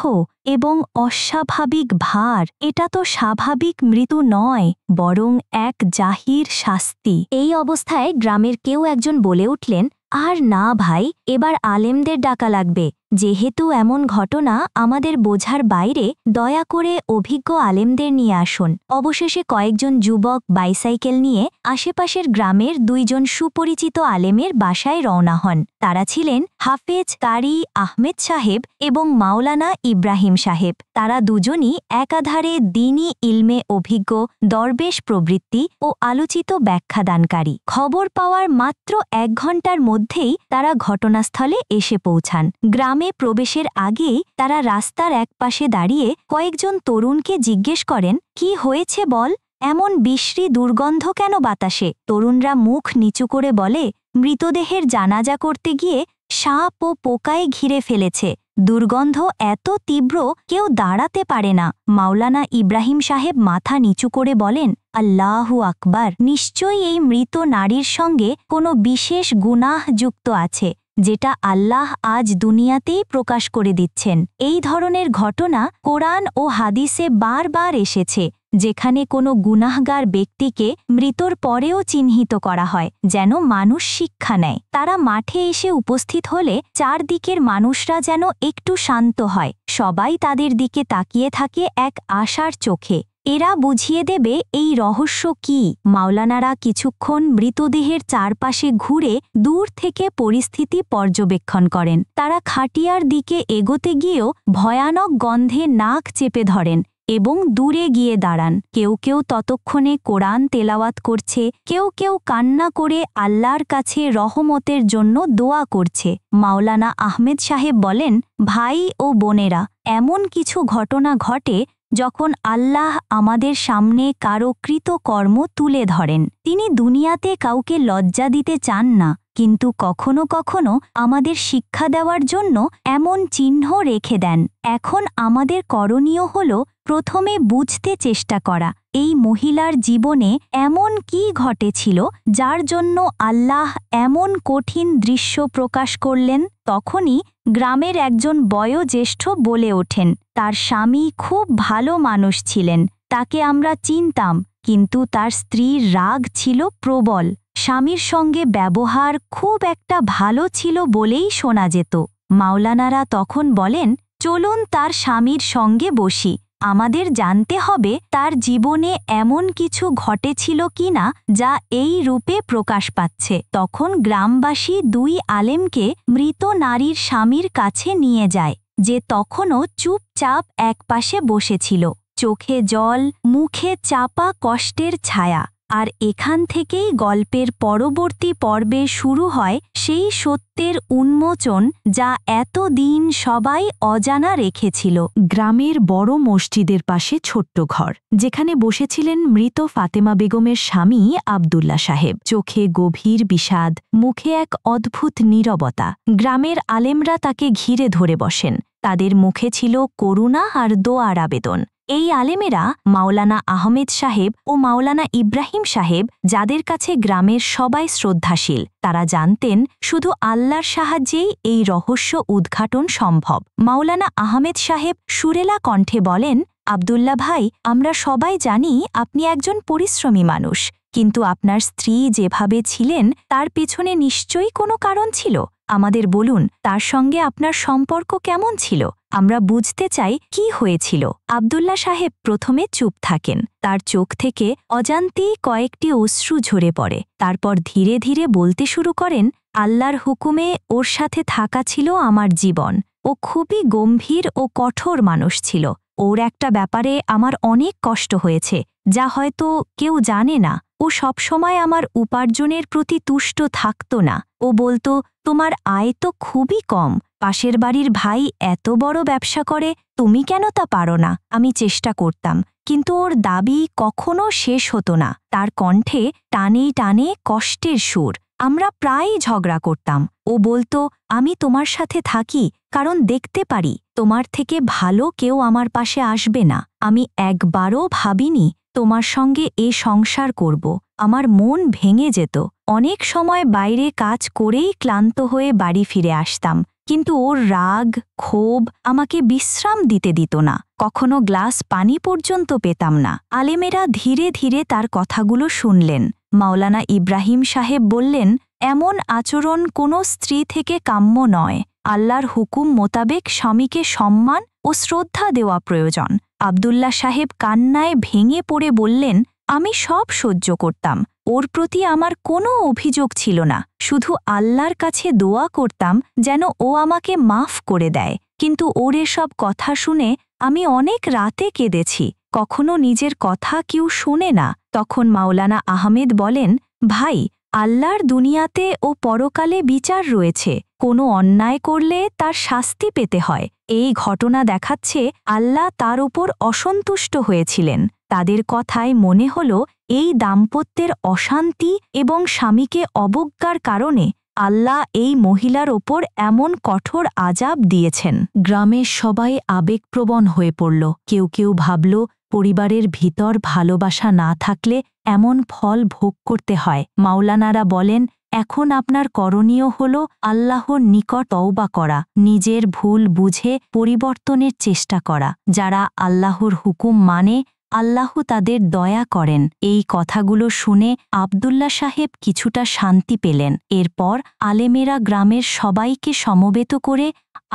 এবং অস্বাভাবিক ভার, এটা তো স্বাভাবিক মৃত্যু নয়, বরং এক জাহির শাস্তি। এই অবস্থায় গ্রামের কেউ একজন বলে উঠলেন, আর না ভাই, এবার আলেমদের ডাকা লাগবে। যেহেতু এমন ঘটনা আমাদের বোঝার বাইরে, দয়া করে অভিজ্ঞ আলেমদের নিয়ে আসুন। অবশেষে কয়েকজন যুবক বাইসাইকেল নিয়ে আশেপাশের গ্রামের দুইজন সুপরিচিত আলেমের বাসায় রওনা হন। তারা ছিলেন হাফেজ কারি আহমেদ সাহেব এবং মাওলানা ইব্রাহিম সাহেব। তারা দুজনই একাধারে দ্বীনি ইলমে অভিজ্ঞ, দরবেশ প্রবৃত্তি ও আলোচিত ব্যাখ্যাদানকারী। খবর পাওয়ার মাত্র 1 ঘণ্টার মধ্যেই তারা ঘটনাস্থলে এসে পৌঁছান। গ্রামে প্রবেশের আগেই তারা রাস্তার একপাশে দাঁড়িয়ে কয়েকজন তরুণকে জিজ্ঞেস করেন, কি হয়েছে বল? এমন বিশ্রী দুর্গন্ধ কেন বাতাসে? তরুণরা মুখ নিচু করে বলে, মৃতদেহের জানাজা করতে গিয়ে সাপ ও পোকায় ঘিরে ফেলেছে। দুর্গন্ধ এত তীব্র কেউ দাঁড়াতে পারে না। মাওলানা ইব্রাহিম সাহেব মাথা নিচু করে বলেন, আল্লাহু আকবার, নিশ্চয়ই এই মৃত নারীর সঙ্গে কোনো বিশেষ গুনাহ যুক্ত আছে, যেটা আল্লাহ আজ দুনিয়াতেই প্রকাশ করে দিচ্ছেন। এই ধরনের ঘটনা কোরআন ও হাদিসে বারবার এসেছে, যেখানে কোনো গুনাহগার ব্যক্তিকে মৃতর পরেও চিহ্নিত করা হয়, যেন মানুষ শিক্ষা নেয়। তারা মাঠে এসে উপস্থিত হলে চারদিকের মানুষরা যেন একটু শান্ত হয়। সবাই তাদের দিকে তাকিয়ে থাকে এক আশার চোখে। এরা বুঝিয়ে দেবে এই রহস্য কি। মাওলানারা কিছুক্ষণ মৃতদেহের চারপাশে ঘুরে দূর থেকে পরিস্থিতি পর্যবেক্ষণ করেন। তারা খাটিয়ার দিকে এগোতে গিয়েও ভয়ানক গন্ধে নাক চেপে ধরেন এবং দূরে গিয়ে দাঁড়ান। কেউ কেউ ততক্ষণে কোরআন তেলাওয়াত করছে, কেউ কেউ কান্না করে আল্লাহর কাছে রহমতের জন্য দোয়া করছে। মাওলানা আহমেদ সাহেব বলেন, ভাই ও বোনেরা, এমন কিছু ঘটনা ঘটে যখন আল্লাহ আমাদের সামনে কারো কৃতকর্ম তুলে ধরেন। তিনি দুনিয়াতে কাউকে লজ্জা দিতে চান না, কিন্তু কখনো কখনো আমাদের শিক্ষা দেওয়ার জন্য এমন চিহ্ন রেখে দেন। এখন আমাদের করণীয় হল প্রথমে বুঝতে চেষ্টা করা, এই মহিলার জীবনে এমন কি ঘটেছিল যার জন্য আল্লাহ এমন কঠিন দৃশ্য প্রকাশ করলেন। তখনই গ্রামের একজন বয়োজ্যেষ্ঠ বলে ওঠেন, তার স্বামী খুব ভালো মানুষ ছিলেন, তাকে আমরা চিনতাম, কিন্তু তার স্ত্রীর রাগ ছিল প্রবল। স্বামীর সঙ্গে ব্যবহার খুব একটা ভালো ছিল বলেই শোনা যেত। মাওলানারা তখন বলেন, চলুন তার স্বামীর সঙ্গে বসি, আমাদের জানতে হবে তার জীবনে এমন কিছু ঘটেছিল কিনা যা এই রূপে প্রকাশ পাচ্ছে। তখন গ্রামবাসী 2 আলেমকে মৃত নারীর স্বামীর কাছে নিয়ে যায়, যে তখনও চুপচাপ একপাশে বসেছিল, চোখে জল, মুখে চাপা কষ্টের ছায়া। আর এখান থেকেই গল্পের পরবর্তী পর্বে শুরু হয় সেই সত্যের উন্মোচন যা এতদিন সবাই অজানা রেখেছিল। গ্রামের বড় মসজিদের পাশে ছোট্ট ঘর, যেখানে বসেছিলেন মৃত ফাতেমা বেগমের স্বামী আব্দুল্লাহ সাহেব। চোখে গভীর বিষাদ, মুখে এক অদ্ভুত নীরবতা। গ্রামের আলেমরা তাকে ঘিরে ধরে বসেন, তাদের মুখে ছিল করুণা আর দোয়ার আবেদন। এই আলেমেরা মাওলানা আহমেদ সাহেব ও মাওলানা ইব্রাহিম সাহেব, যাদের কাছে গ্রামের সবাই শ্রদ্ধাশীল। তারা জানতেন শুধু আল্লাহর সাহায্যেই এই রহস্য উদ্ঘাটন সম্ভব। মাওলানা আহমেদ সাহেব সুরেলা কণ্ঠে বলেন, আব্দুল্লাহ ভাই, আমরা সবাই জানি আপনি একজন পরিশ্রমী মানুষ, কিন্তু আপনার স্ত্রী যেভাবে ছিলেন তার পেছনে নিশ্চয়ই কোনো কারণ ছিল। আমাদের বলুন, তার সঙ্গে আপনার সম্পর্ক কেমন ছিল? আমরা বুঝতে চাই কি হয়েছিল। আব্দুল্লাহ সাহেব প্রথমে চুপ থাকেন। তার চোখ থেকে অজান্তেই কয়েকটি অশ্রু ঝরে পড়ে। তারপর ধীরে ধীরে বলতে শুরু করেন, আল্লাহর হুকুমে ওর সাথে থাকা ছিল আমার জীবন। ও খুবই গম্ভীর ও কঠোর মানুষ ছিল। ওর একটা ব্যাপারে আমার অনেক কষ্ট হয়েছে, যা হয়তো কেউ জানে না। ও সবসময় আমার উপার্জনের প্রতি তুষ্ট থাকত না। ও বলতো, তোমার আয় তো খুবই কম, পাশের বাড়ির ভাই এত বড় ব্যবসা করে, তুমি কেন তা পারো না? আমি চেষ্টা করতাম, কিন্তু ওর দাবি কখনো শেষ হতো না। তার কণ্ঠে টানে টানে কষ্টের সুর। আমরা প্রায়ই ঝগড়া করতাম। ও বলতো, আমি তোমার সাথে থাকি কারণ দেখতে পারি তোমার থেকে ভালো কেউ আমার পাশে আসবে না। আমি একবারও ভাবিনি তোমার সঙ্গে এ সংসার করব। আমার মন ভেঙে যেত। অনেক সময় বাইরে কাজ করেই ক্লান্ত হয়ে বাড়ি ফিরে আসতাম, কিন্তু ওর রাগ, ক্ষোভ আমাকে বিশ্রাম দিতে দিত না। কখনো গ্লাস পানি পর্যন্ত পেতাম না। আলেমেরা ধীরে ধীরে তার কথাগুলো শুনলেন। মাওলানা ইব্রাহিম সাহেব বললেন, এমন আচরণ কোনো স্ত্রী থেকে কাম্য নয়। আল্লাহর হুকুম মোতাবেক স্বামীকে সম্মান ও শ্রদ্ধা দেওয়া প্রয়োজন। আব্দুল্লাহ সাহেব কান্নায় ভেঙে পড়ে বললেন, আমি সব সহ্য করতাম, ওর প্রতি আমার কোনো অভিযোগ ছিল না। শুধু আল্লাহর কাছে দোয়া করতাম যেন ও আমাকে মাফ করে দেয়। কিন্তু ওর এসব কথা শুনে আমি অনেক রাতে কেঁদেছি। কখনো নিজের কথা কেউ শোনে না। তখন মাওলানা আহমেদ বলেন, ভাই, আল্লাহর দুনিয়াতে ও পরকালে বিচার রয়েছে। কোনো অন্যায় করলে তার শাস্তি পেতে হয়। এই ঘটনা দেখাচ্ছে আল্লাহ তার উপর অসন্তুষ্ট হয়েছিলেন। তাদের কথায় মনে হল এই দাম্পত্যের অশান্তি এবং স্বামীকে অবজ্ঞার কারণে আল্লাহ এই মহিলার ওপর এমন কঠোর আযাব দিয়েছেন। গ্রামের সবাই আবেগপ্রবণ হয়ে পড়ল। কেউ কেউ ভাবল, পরিবারের ভিতর ভালোবাসা না থাকলে এমন ফল ভোগ করতে হয়। মাওলানারা বলেন, এখন আপনার করণীয় হল আল্লাহর নিকট তওবা করা, নিজের ভুল বুঝে পরিবর্তনের চেষ্টা করা। যারা আল্লাহর হুকুম মানে, আল্লাহ তাদের দয়া করেন। এই কথাগুলো শুনে আব্দুল্লাহ সাহেব কিছুটা শান্তি পেলেন। এরপর আলেমেরা গ্রামের সবাইকে সমবেত করে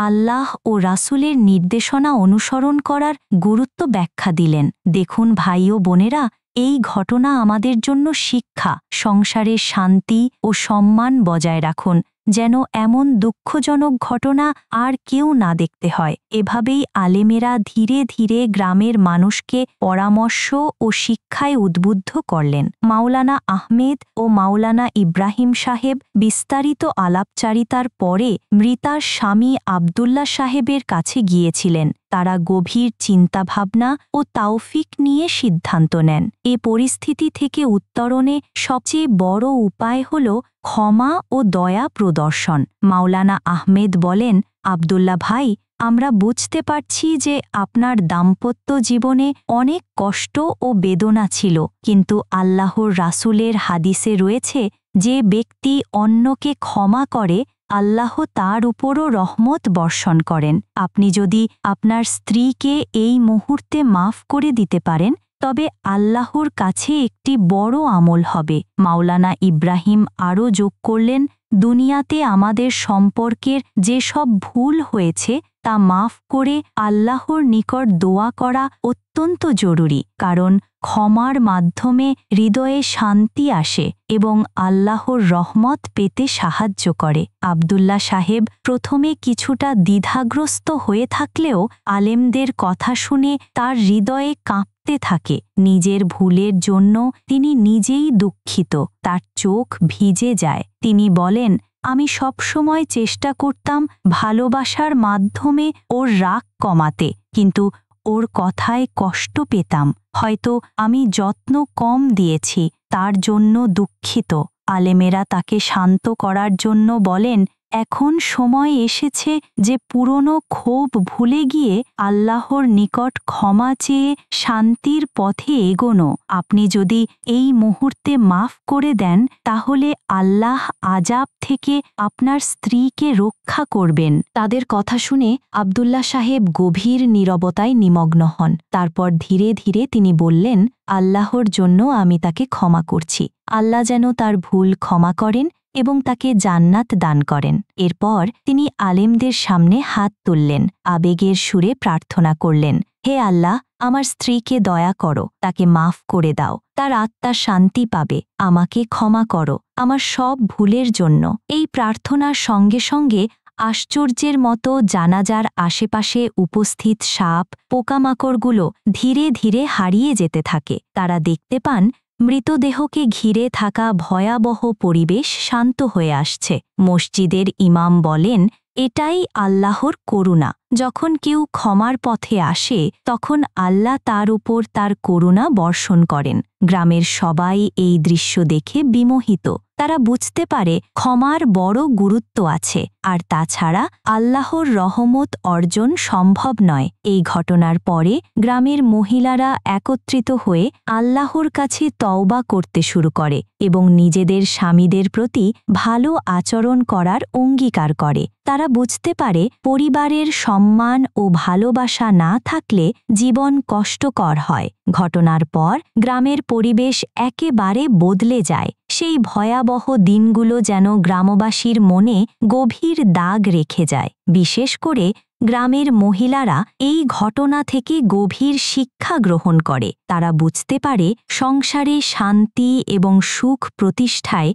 আল্লাহ ও রাসূলের নির্দেশনা অনুসরণ করার গুরুত্ব ব্যাখ্যা দিলেন। দেখুন ভাই ও বোনেরা, এই ঘটনা আমাদের জন্য শিক্ষা। সংসারের শান্তি ও সম্মান বজায় রাখুন, যেন এমন দুঃখজনক ঘটনা আর কেউ না দেখতে হয়। এভাবেই আলেমেরা ধীরে ধীরে গ্রামের মানুষকে পরামর্শ ও শিক্ষায় উদ্বুদ্ধ করলেন। মাওলানা আহমেদ ও মাওলানা ইব্রাহিম সাহেব বিস্তারিত আলাপচারিতার পরে মৃতার স্বামী আব্দুল্লাহ সাহেবের কাছে গিয়েছিলেন। তারা গভীর চিন্তাভাবনা ও তাওফিক নিয়ে সিদ্ধান্ত নেন। এ পরিস্থিতি থেকে উত্তরণে সবচেয়ে বড় উপায় হল ক্ষমা ও দয়া প্রদর্শন। মাওলানা আহমেদ বলেন, আব্দুল্লাহ ভাই, আমরা বুঝতে পারছি যে আপনার দাম্পত্য জীবনে অনেক কষ্ট ও বেদনা ছিল, কিন্তু আল্লাহর রাসূলের হাদিসে রয়েছে, যে ব্যক্তি অন্যকে ক্ষমা করে আল্লাহ তার উপরও রহমত বর্ষণ করেন। আপনি যদি আপনার স্ত্রীকে এই মুহূর্তে মাফ করে দিতে পারেন, তবে আল্লাহর কাছে একটি বড় আমল হবে। মাওলানা ইব্রাহিম আরও যোগ করলেন, দুনিয়াতে আমাদের সম্পর্কের যেসব ভুল হয়েছে তা মাফ করে আল্লাহর নিকট দোয়া করা অত্যন্ত জরুরি, কারণ ক্ষমার মাধ্যমে হৃদয়ে শান্তি আসে এবং আল্লাহর রহমত পেতে সাহায্য করে। আব্দুল্লাহ সাহেব প্রথমে কিছুটা দ্বিধাগ্রস্ত হয়ে থাকলেও আলেমদের কথা শুনে তার হৃদয়ে কাঁপতে থাকে। নিজের ভুলের জন্য তিনি নিজেই দুঃখিত। তার চোখ ভিজে যায়। তিনি বলেন, আমি সবসময় চেষ্টা করতাম ভালোবাসার মাধ্যমে ওর রাগ কমাতে, কিন্তু ওর কথায় কষ্ট পেতাম। হয়তো আমি যত্ন কম দিয়েছি, তার জন্য দুঃখিত। আলেমেরা তাকে শান্ত করার জন্য বলেন, এখন সময় এসেছে যে পুরনো ক্ষোভ ভুলে গিয়ে আল্লাহর নিকট ক্ষমা চেয়ে শান্তির পথে এগোনো। আপনি যদি এই মুহূর্তে মাফ করে দেন তাহলে আল্লাহ আযাব থেকে আপনার স্ত্রীকে রক্ষা করবেন। তাদের কথা শুনে আব্দুল্লাহ সাহেব গভীর নীরবতায় নিমগ্ন হন। তারপর ধীরে ধীরে তিনি বললেন, আল্লাহর জন্য আমি তাকে ক্ষমা করছি। আল্লাহ যেন তার ভুল ক্ষমা করেন এবং তাকে জান্নাত দান করেন। এরপর তিনি আলেমদের সামনে হাত তুললেন, আবেগের সুরে প্রার্থনা করলেন, হে আল্লাহ, আমার স্ত্রীকে দয়া করো, তাকে মাফ করে দাও, তার আত্মা শান্তি পাবে, আমাকে ক্ষমা করো আমার সব ভুলের জন্য। এই প্রার্থনার সঙ্গে সঙ্গে আশ্চর্যের মতো জানাজার আশেপাশে উপস্থিত সাপ পোকামাকড়গুলো ধীরে ধীরে হারিয়ে যেতে থাকে। তারা দেখতে পান মৃতদেহকে ঘিরে থাকা ভয়াবহ পরিবেশ শান্ত হয়ে আসছে। মসজিদের ইমাম বলেন, এটাই আল্লাহর করুণা। যখন কেউ ক্ষমার পথে আসে তখন আল্লাহ তার উপর তার করুণা বর্ষণ করেন। গ্রামের সবাই এই দৃশ্য দেখে বিমোহিত। তারা বুঝতে পারে ক্ষমার বড় গুরুত্ব আছে, আর তাছাড়া আল্লাহর রহমত অর্জন সম্ভব নয়। এই ঘটনার পরে গ্রামের মহিলারা একত্রিত হয়ে আল্লাহর কাছে তওবা করতে শুরু করে এবং নিজেদের স্বামীদের প্রতি ভালো আচরণ করার অঙ্গীকার করে। তারা বুঝতে পারে পরিবারের সম্মান ও ভালোবাসা না থাকলে জীবন কষ্টকর হয়। ঘটনার পর গ্রামের পরিবেশ একেবারে বদলে যায়। সেই ভয়াবহ দিনগুলো যেন গ্রামবাসীর মনে গভীর দাগ রেখে যায়। বিশেষ করে গ্রামের মহিলারা এই ঘটনা থেকে গভীর শিক্ষা গ্রহণ করে। তারা বুঝতে পারে সংসারে শান্তি এবং সুখ প্রতিষ্ঠায়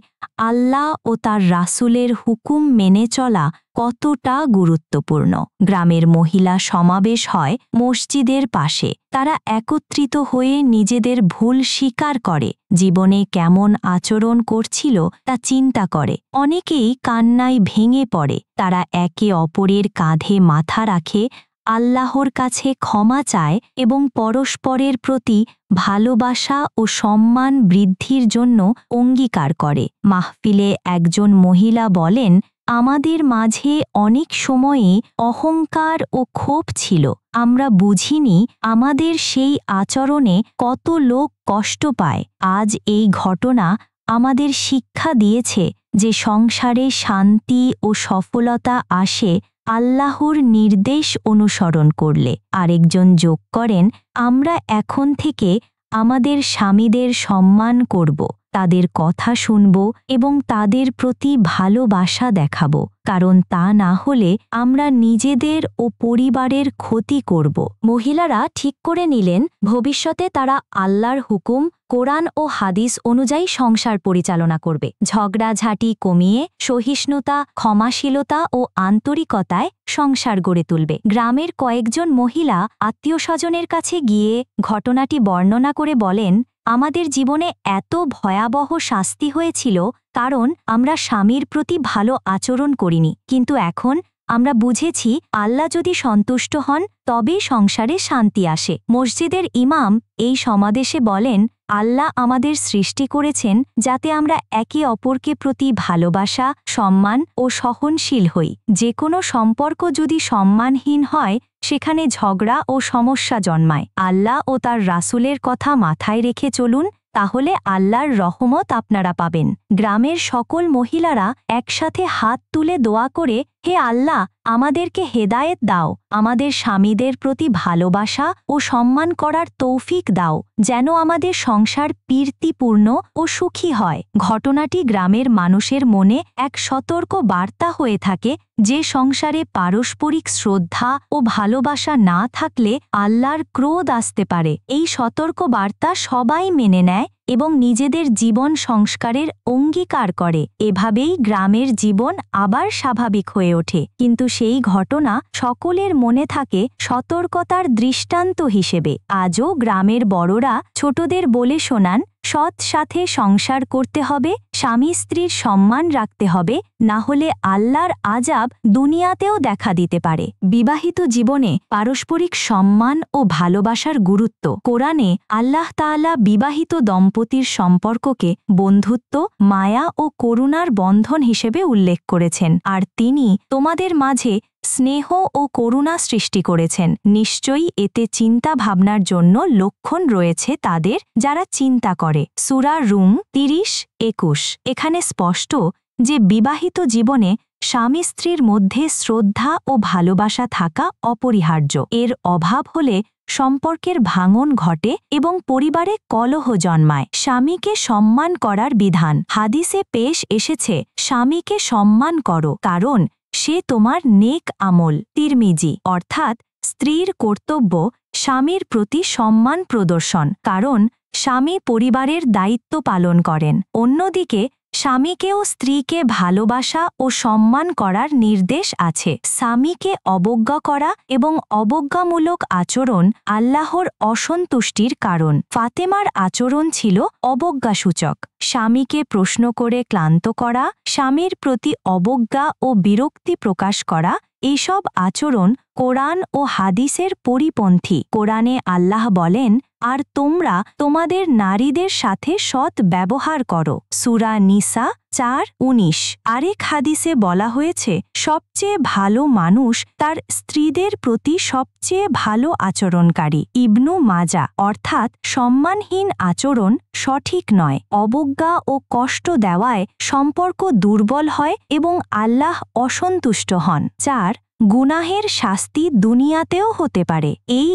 আল্লাহ ও তার রাসূলের হুকুম মেনে চলা কতটা গুরুত্বপূর্ণ। গ্রামের মহিলা সমাবেশ হয় মসজিদের পাশে। তারা একত্রিত হয়ে নিজেদের ভুল স্বীকার করে, জীবনে কেমন আচরণ করছিল তা চিন্তা করে। অনেকেই কান্নায় ভেঙে পড়ে। তারা একে অপরের কাঁধে মাথা রাখে, আল্লাহর কাছে ক্ষমা চায় এবং পরস্পরের প্রতি ভালোবাসা ও সম্মান বৃদ্ধির জন্য অঙ্গীকার করে। মাহফিলে একজন মহিলা বলেন, আমাদের মাঝে অনেক সময়ে অহংকার ও ক্ষোভ ছিল। আমরা বুঝিনি আমাদের সেই আচরণে কত লোক কষ্ট পায়। আজ এই ঘটনা আমাদের শিক্ষা দিয়েছে যে সংসারে শান্তি ও সফলতা আসে আল্লাহর নির্দেশ অনুসরণ করলে। আরেকজন যোগ করেন, আমরা এখন থেকে আমাদের স্বামীদের সম্মান করব, তাদের কথা শুনব এবং তাদের প্রতি ভালোবাসা দেখাব, কারণ তা না হলে আমরা নিজেদের ও পরিবারের ক্ষতি করব। মহিলারা ঠিক করে নিলেন ভবিষ্যতে তারা আল্লাহর হুকুম, কোরআন ও হাদিস অনুযায়ী সংসার পরিচালনা করবে। ঝগড়াঝাঁটি কমিয়ে সহিষ্ণুতা, ক্ষমাশীলতা ও আন্তরিকতায় সংসার গড়ে তুলবে। গ্রামের কয়েকজন মহিলা আত্মীয়স্বজনের কাছে গিয়ে ঘটনাটি বর্ণনা করে বলেন, আমাদের জীবনে এত ভয়াবহ শাস্তি হয়েছিল কারণ আমরা স্বামীর প্রতি ভালো আচরণ করিনি, কিন্তু এখন আমরা বুঝেছি আল্লাহ যদি সন্তুষ্ট হন তবে সংসারে শান্তি আসে। মসজিদের ইমাম এই সমাবেশে বলেন, আল্লাহ আমাদের সৃষ্টি করেছেন যাতে আমরা একে অপরকে প্রতি ভালোবাসা, সম্মান ও সহনশীল হই। যে কোনো সম্পর্ক যদি সম্মানহীন হয় সেখানে ঝগড়া ও সমস্যা জন্মায়। আল্লাহ ও তার রাসূলের কথা মাথায় রেখে চলুন, তাহলে আল্লাহর রহমত আপনারা পাবেন। গ্রামের সকল মহিলারা একসাথে হাত তুলে দোয়া করে, হে আল্লাহ, আমাদেরকে হেদায়েত দাও, আমাদের স্বামীদের প্রতি ভালোবাসা ও সম্মান করার তৌফিক দাও, যেন আমাদের সংসার প্রীতিপূর্ণ ও সুখী হয়। ঘটনাটি গ্রামের মানুষের মনে এক সতর্ক বার্তা হয়ে থাকে যে সংসারে পারস্পরিক শ্রদ্ধা ও ভালোবাসা না থাকলে আল্লাহর ক্রোধ আসতে পারে। এই সতর্ক বার্তা সবাই মেনে নেয় এবং নিজেদের জীবন সংস্কারের অঙ্গীকার করে। এভাবেই গ্রামের জীবন আবার স্বাভাবিক হয়ে ওঠে। কিন্তু সেই ঘটনা সকলের মনে থাকে সতর্কতার দৃষ্টান্ত হিসেবে। আজও গ্রামের বড়রা ছোটদের বলে শোনান, সৎ সাথে সংসার করতে হবে, স্বামী স্ত্রীর সম্মান রাখতে হবে, না হলে আল্লাহর আযাব দুনিয়াতেও দেখা দিতে পারে। বিবাহিত জীবনে পারস্পরিক সম্মান ও ভালোবাসার গুরুত্ব। কোরআনে আল্লাহ তাআলা বিবাহিত দম্পতির সম্পর্ককে বন্ধুত্ব, মায়া ও করুণার বন্ধন হিসেবে উল্লেখ করেছেন, আর তিনি তোমাদের মাঝে স্নেহ ও করুণা সৃষ্টি করেছেন। নিশ্চয়ই এতে চিন্তা ভাবনার জন্য লক্ষণ রয়েছে তাদের যারা চিন্তা করে। সূরা রুম 30-21। এখানে স্পষ্ট যে বিবাহিত জীবনে স্বামী স্ত্রীর মধ্যে শ্রদ্ধা ও ভালোবাসা থাকা অপরিহার্য। এর অভাব হলে সম্পর্কের ভাঙন ঘটে এবং পরিবারে কলহ জন্মায়। স্বামীকে সম্মান করার বিধান। হাদিসে পেশ এসেছে, স্বামীকে সম্মান করো, কারণ সে তোমার নেক আমল। তিরমিজি। অর্থাৎ স্ত্রীর কর্তব্য স্বামীর প্রতি সম্মান প্রদর্শন, কারণ স্বামী পরিবারের দায়িত্ব পালন করেন। অন্যদিকে স্বামীকেও স্ত্রীকে ভালোবাসা ও সম্মান করার নির্দেশ আছে। স্বামীকে অবজ্ঞা করা এবং অবজ্ঞামূলক আচরণ আল্লাহর অসন্তুষ্টির কারণ। ফাতেমার আচরণ ছিল অবজ্ঞাসূচক। স্বামীকে প্রশ্ন করে ক্লান্ত করা, স্বামীর প্রতি অবজ্ঞা ও বিরক্তি প্রকাশ করা, এইসব আচরণ কোরআন ও হাদিসের পরিপন্থী। কোরআনে আল্লাহ বলেন, আর তোমরা তোমাদের নারীদের সাথে সৎ ব্যবহার করো। সূরা নিসা 4:19। আরেক হাদিসে বলা হয়েছে, সবচেয়ে ভালো মানুষ তার স্ত্রীদের প্রতি সবচেয়ে ভালো আচরণকারী। ইবনু মাজা। অর্থাৎ সম্মানহীন আচরণ সঠিক নয়। অবজ্ঞা ও কষ্ট দেওয়ায় সম্পর্ক দুর্বল হয় এবং আল্লাহ অসন্তুষ্ট হন। 4. গুনাহের শাস্তি দুনিয়াতেও হতে পারে। এই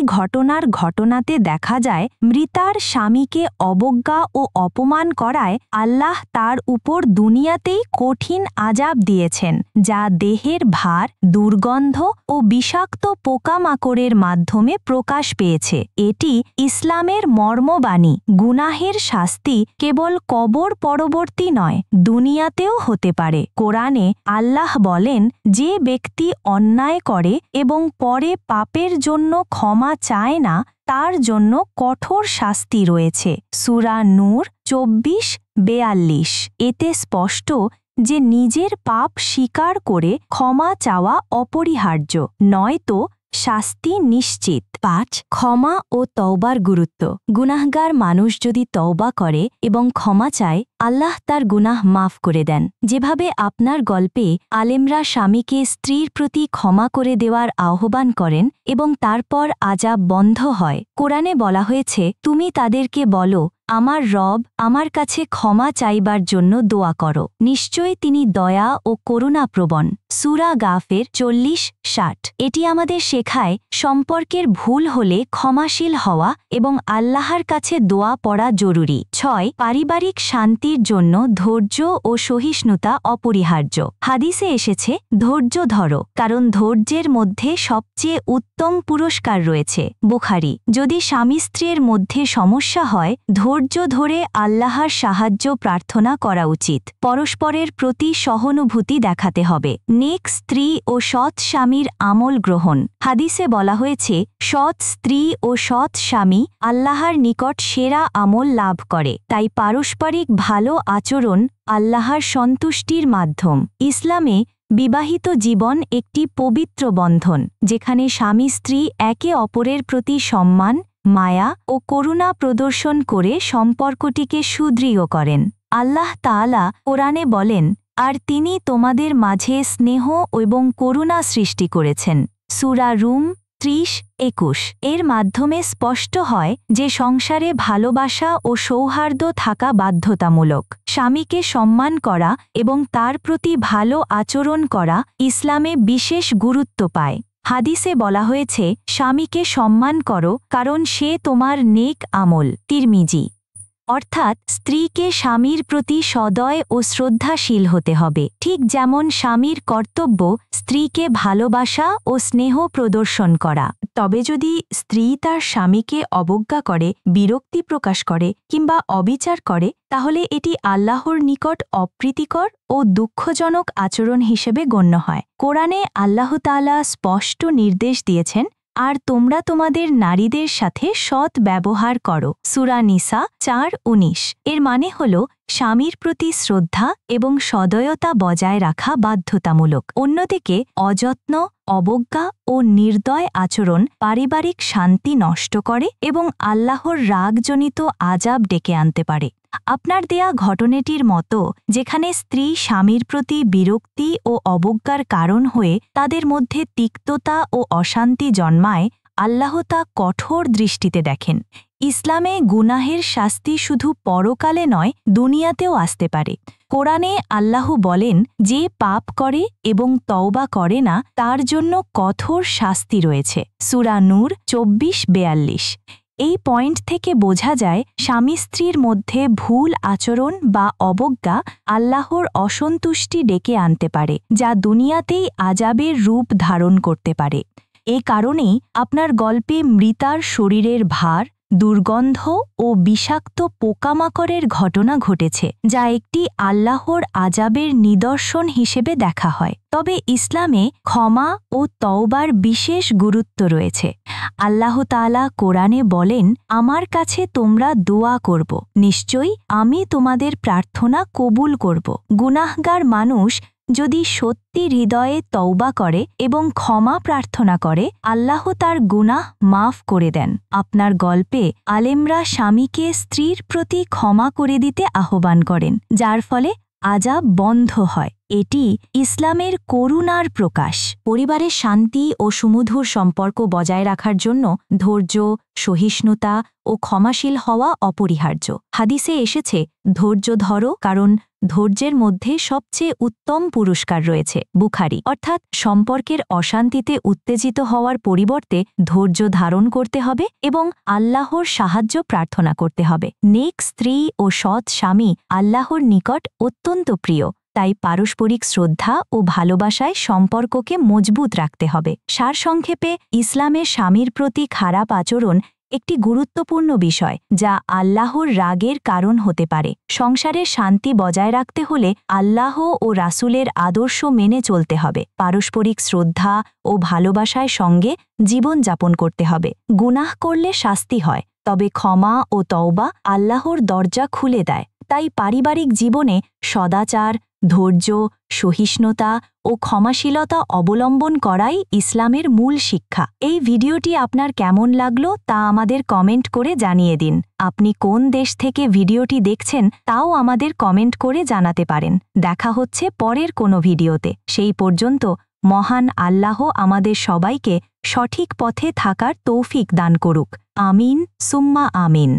ঘটনাতে দেখা যায়, মৃতার স্বামীকে অবজ্ঞা ও অপমান করায় আল্লাহ তার উপর দুনিয়াতেই কঠিন আযাব দিয়েছেন, যা দেহের ভার, দুর্গন্ধ ও বিষাক্ত পোকামাকড়ের মাধ্যমে প্রকাশ পেয়েছে। এটি ইসলামের মর্মবাণী। গুনাহের শাস্তি কেবল কবর পরবর্তী নয়, দুনিয়াতেও হতে পারে। কোরআনে আল্লাহ বলেন, যে ব্যক্তি অন্যায় করে এবং পরে পাপের জন্য ক্ষমা চায় না, তার জন্য কঠোর শাস্তি রয়েছে। সূরা নূর 24-42। এতে স্পষ্ট যে নিজের পাপ স্বীকার করে ক্ষমা চাওয়া অপরিহার্য, নয়তো শাস্তি নিশ্চিত। 5. ক্ষমা ও তওবার গুরুত্ব। গুনাহগার মানুষ যদি তওবা করে এবং ক্ষমা চায়, আল্লাহ তার গুনাহ মাফ করে দেন। যেভাবে আপনার গল্পে আলেমরা স্বামীকে স্ত্রীর প্রতি ক্ষমা করে দেওয়ার আহ্বান করেন এবং তারপর আযাব বন্ধ হয়। কোরআনে বলা হয়েছে, তুমি তাদেরকে বলো, আমার রব আমার কাছে ক্ষমা চাইবার জন্য দোয়া করো, নিশ্চয়ই তিনি দয়া ও করুণাপ্রবণ। সূরা গাফের 40-60। এটি আমাদের শেখায় সম্পর্কের ভুল হলে ক্ষমাশীল হওয়া এবং আল্লাহর কাছে দোয়া পড়া জরুরি। 6. পারিবারিক শান্তির জন্য ধৈর্য ও সহিষ্ণুতা অপরিহার্য। হাদিসে এসেছে, ধৈর্য ধরো, কারণ ধৈর্যের মধ্যে সবচেয়ে উত্তম পুরস্কার রয়েছে। বুখারী। যদি স্বামী স্ত্রীর মধ্যে সমস্যা হয়, ধৈর্য ধরে আল্লাহর সাহায্য প্রার্থনা করা উচিত। পরস্পরের প্রতি সহানুভূতি দেখাতে হবে। নেক স্ত্রী ও সৎ স্বামীর আমল গ্রহণ। হাদিসে বলা হয়েছে, সৎ স্ত্রী ও সৎ স্বামী আল্লাহর নিকট সেরা আমল লাভ করে। তাই পারস্পরিক ভালো আচরণ আল্লাহর সন্তুষ্টির মাধ্যম। ইসলামে বিবাহিত জীবন একটি পবিত্র বন্ধন, যেখানে স্বামী স্ত্রী একে অপরের প্রতি সম্মান, মায়া ও করুণা প্রদর্শন করে সম্পর্কটিকে সুদৃঢ় করেন। আল্লাহ তাআলা কোরআনে বলেন, আর তিনি তোমাদের মাঝে স্নেহ এবং করুণা সৃষ্টি করেছেন। সূরা রুম 30-21। এর মাধ্যমে স্পষ্ট হয় যে সংসারে ভালোবাসা ও সৌহার্দ্য থাকা বাধ্যতামূলক। স্বামীকে সম্মান করা এবং তার প্রতি ভালো আচরণ করা ইসলামে বিশেষ গুরুত্ব পায়। হাদিসে বলা হয়েছে, স্বামীকে সম্মান করো, কারণ সে তোমার নেক আমল। তিরমিজি। অর্থাৎ স্ত্রীকে স্বামীর প্রতি সদয় ও শ্রদ্ধাশীল হতে হবে, ঠিক যেমন স্বামীর কর্তব্য স্ত্রীকে ভালোবাসা ও স্নেহ প্রদর্শন করা। তবে যদি স্ত্রী তার স্বামীকে অবজ্ঞা করে, বিরক্তি প্রকাশ করে কিংবা অবিচার করে, তাহলে এটি আল্লাহর নিকট অপ্রীতিকর ও দুঃখজনক আচরণ হিসেবে গণ্য হয়। কোরআনে আল্লাহ তাআলা স্পষ্ট নির্দেশ দিয়েছেন, আর তোমরা তোমাদের নারীদের সাথে সৎ ব্যবহার করো। সূরা নিসা 4:19। এর মানে হল স্বামীর প্রতি শ্রদ্ধা এবং সদয়তা বজায় রাখা বাধ্যতামূলক। অন্যদিকে অযত্ন, অবজ্ঞা ও নির্দয় আচরণ পারিবারিক শান্তি নষ্ট করে এবং আল্লাহর রাগজনিত আযাব ডেকে আনতে পারে। আপনার দেয়া ঘটনাটির মতো, যেখানে স্ত্রী স্বামীর প্রতি বিরক্তি ও অবজ্ঞার কারণ হয়ে তাদের মধ্যে তিক্ততা ও অশান্তি জন্মায়, আল্লাহ তা কঠোর দৃষ্টিতে দেখেন। ইসলামে গুনাহের শাস্তি শুধু পরকালে নয়, দুনিয়াতেও আসতে পারে। কোরআনে আল্লাহ বলেন, যে পাপ করে এবং তওবা করে না তার জন্য কঠোর শাস্তি রয়েছে। সূরা নূর 24-42। এই পয়েন্ট থেকে বোঝা যায় স্বামী স্ত্রীর মধ্যে ভুল আচরণ বা অবজ্ঞা আল্লাহর অসন্তুষ্টি ডেকে আনতে পারে, যা দুনিয়াতেই আযাবের রূপ ধারণ করতে পারে। এ কারণেই আপনার গল্পে মৃতার শরীরের ভার, দুর্গন্ধ ও বিষাক্ত পোকামাকড়ের ঘটনা ঘটেছে, যা একটি আল্লাহর আযাবের নিদর্শন হিসেবে দেখা হয়। তবে ইসলামে ক্ষমা ও তওবার বিশেষ গুরুত্ব রয়েছে। আল্লাহ তাআলা কোরআনে বলেন, আমার কাছে তোমরা দোয়া করব, নিশ্চয়ই আমি তোমাদের প্রার্থনা কবুল করব। গুনাহগার মানুষ যদি সত্যি হৃদয়ে তওবা করে এবং ক্ষমা প্রার্থনা করে, আল্লাহ তার গুনাহ মাফ করে দেন। আপনার গল্পে আলেমরা স্বামীকে স্ত্রীর প্রতি ক্ষমা করে দিতে আহ্বান করেন, যার ফলে আযাব বন্ধ হয়। এটি ইসলামের করুণার প্রকাশ। পরিবারের শান্তি ও সুমধুর সম্পর্ক বজায় রাখার জন্য ধৈর্য, সহিষ্ণুতা ও ক্ষমাশীল হওয়া অপরিহার্য। হাদিসে এসেছে, ধৈর্য ধরো, কারণ ধৈর্যের মধ্যে সবচেয়ে উত্তম পুরস্কার রয়েছে। বুখারী। অর্থাৎ সম্পর্কের অশান্তিতে উত্তেজিত হওয়ার পরিবর্তে ধৈর্য ধারণ করতে হবে এবং আল্লাহর সাহায্য প্রার্থনা করতে হবে। নেক স্ত্রী ও সৎ স্বামী আল্লাহর নিকট অত্যন্ত প্রিয়। তাই পারস্পরিক শ্রদ্ধা ও ভালোবাসায় সম্পর্ককে মজবুত রাখতে হবে। সারসংক্ষেপে, ইসলামে স্বামীর প্রতি খারাপ আচরণ একটি গুরুত্বপূর্ণ বিষয়, যা আল্লাহর রাগের কারণ হতে পারে। সংসারের শান্তি বজায় রাখতে হলে আল্লাহ ও রাসূলের আদর্শ মেনে চলতে হবে। পারস্পরিক শ্রদ্ধা ও ভালোবাসার সঙ্গে জীবন যাপন করতে হবে। গুনাহ করলে শাস্তি হয়, তবে ক্ষমা ও তওবা আল্লাহর দরজা খুলে দেয়। তাই পারিবারিক জীবনে সদাচার, ধৈর্য, সহিষ্ণুতা ও ক্ষমাশীলতা অবলম্বন করাই ইসলামের মূল শিক্ষা। এই ভিডিওটি আপনার কেমন লাগলো তা আমাদের কমেন্ট করে জানিয়ে দিন। আপনি কোন দেশ থেকে ভিডিওটি দেখছেন তাও আমাদের কমেন্ট করে জানাতে পারেন। দেখা হচ্ছে পরের কোনো ভিডিওতে। সেই পর্যন্ত মহান আল্লাহ আমাদের সবাইকে সঠিক পথে থাকার তৌফিক দান করুক। আমিন সুম্মা আমিন।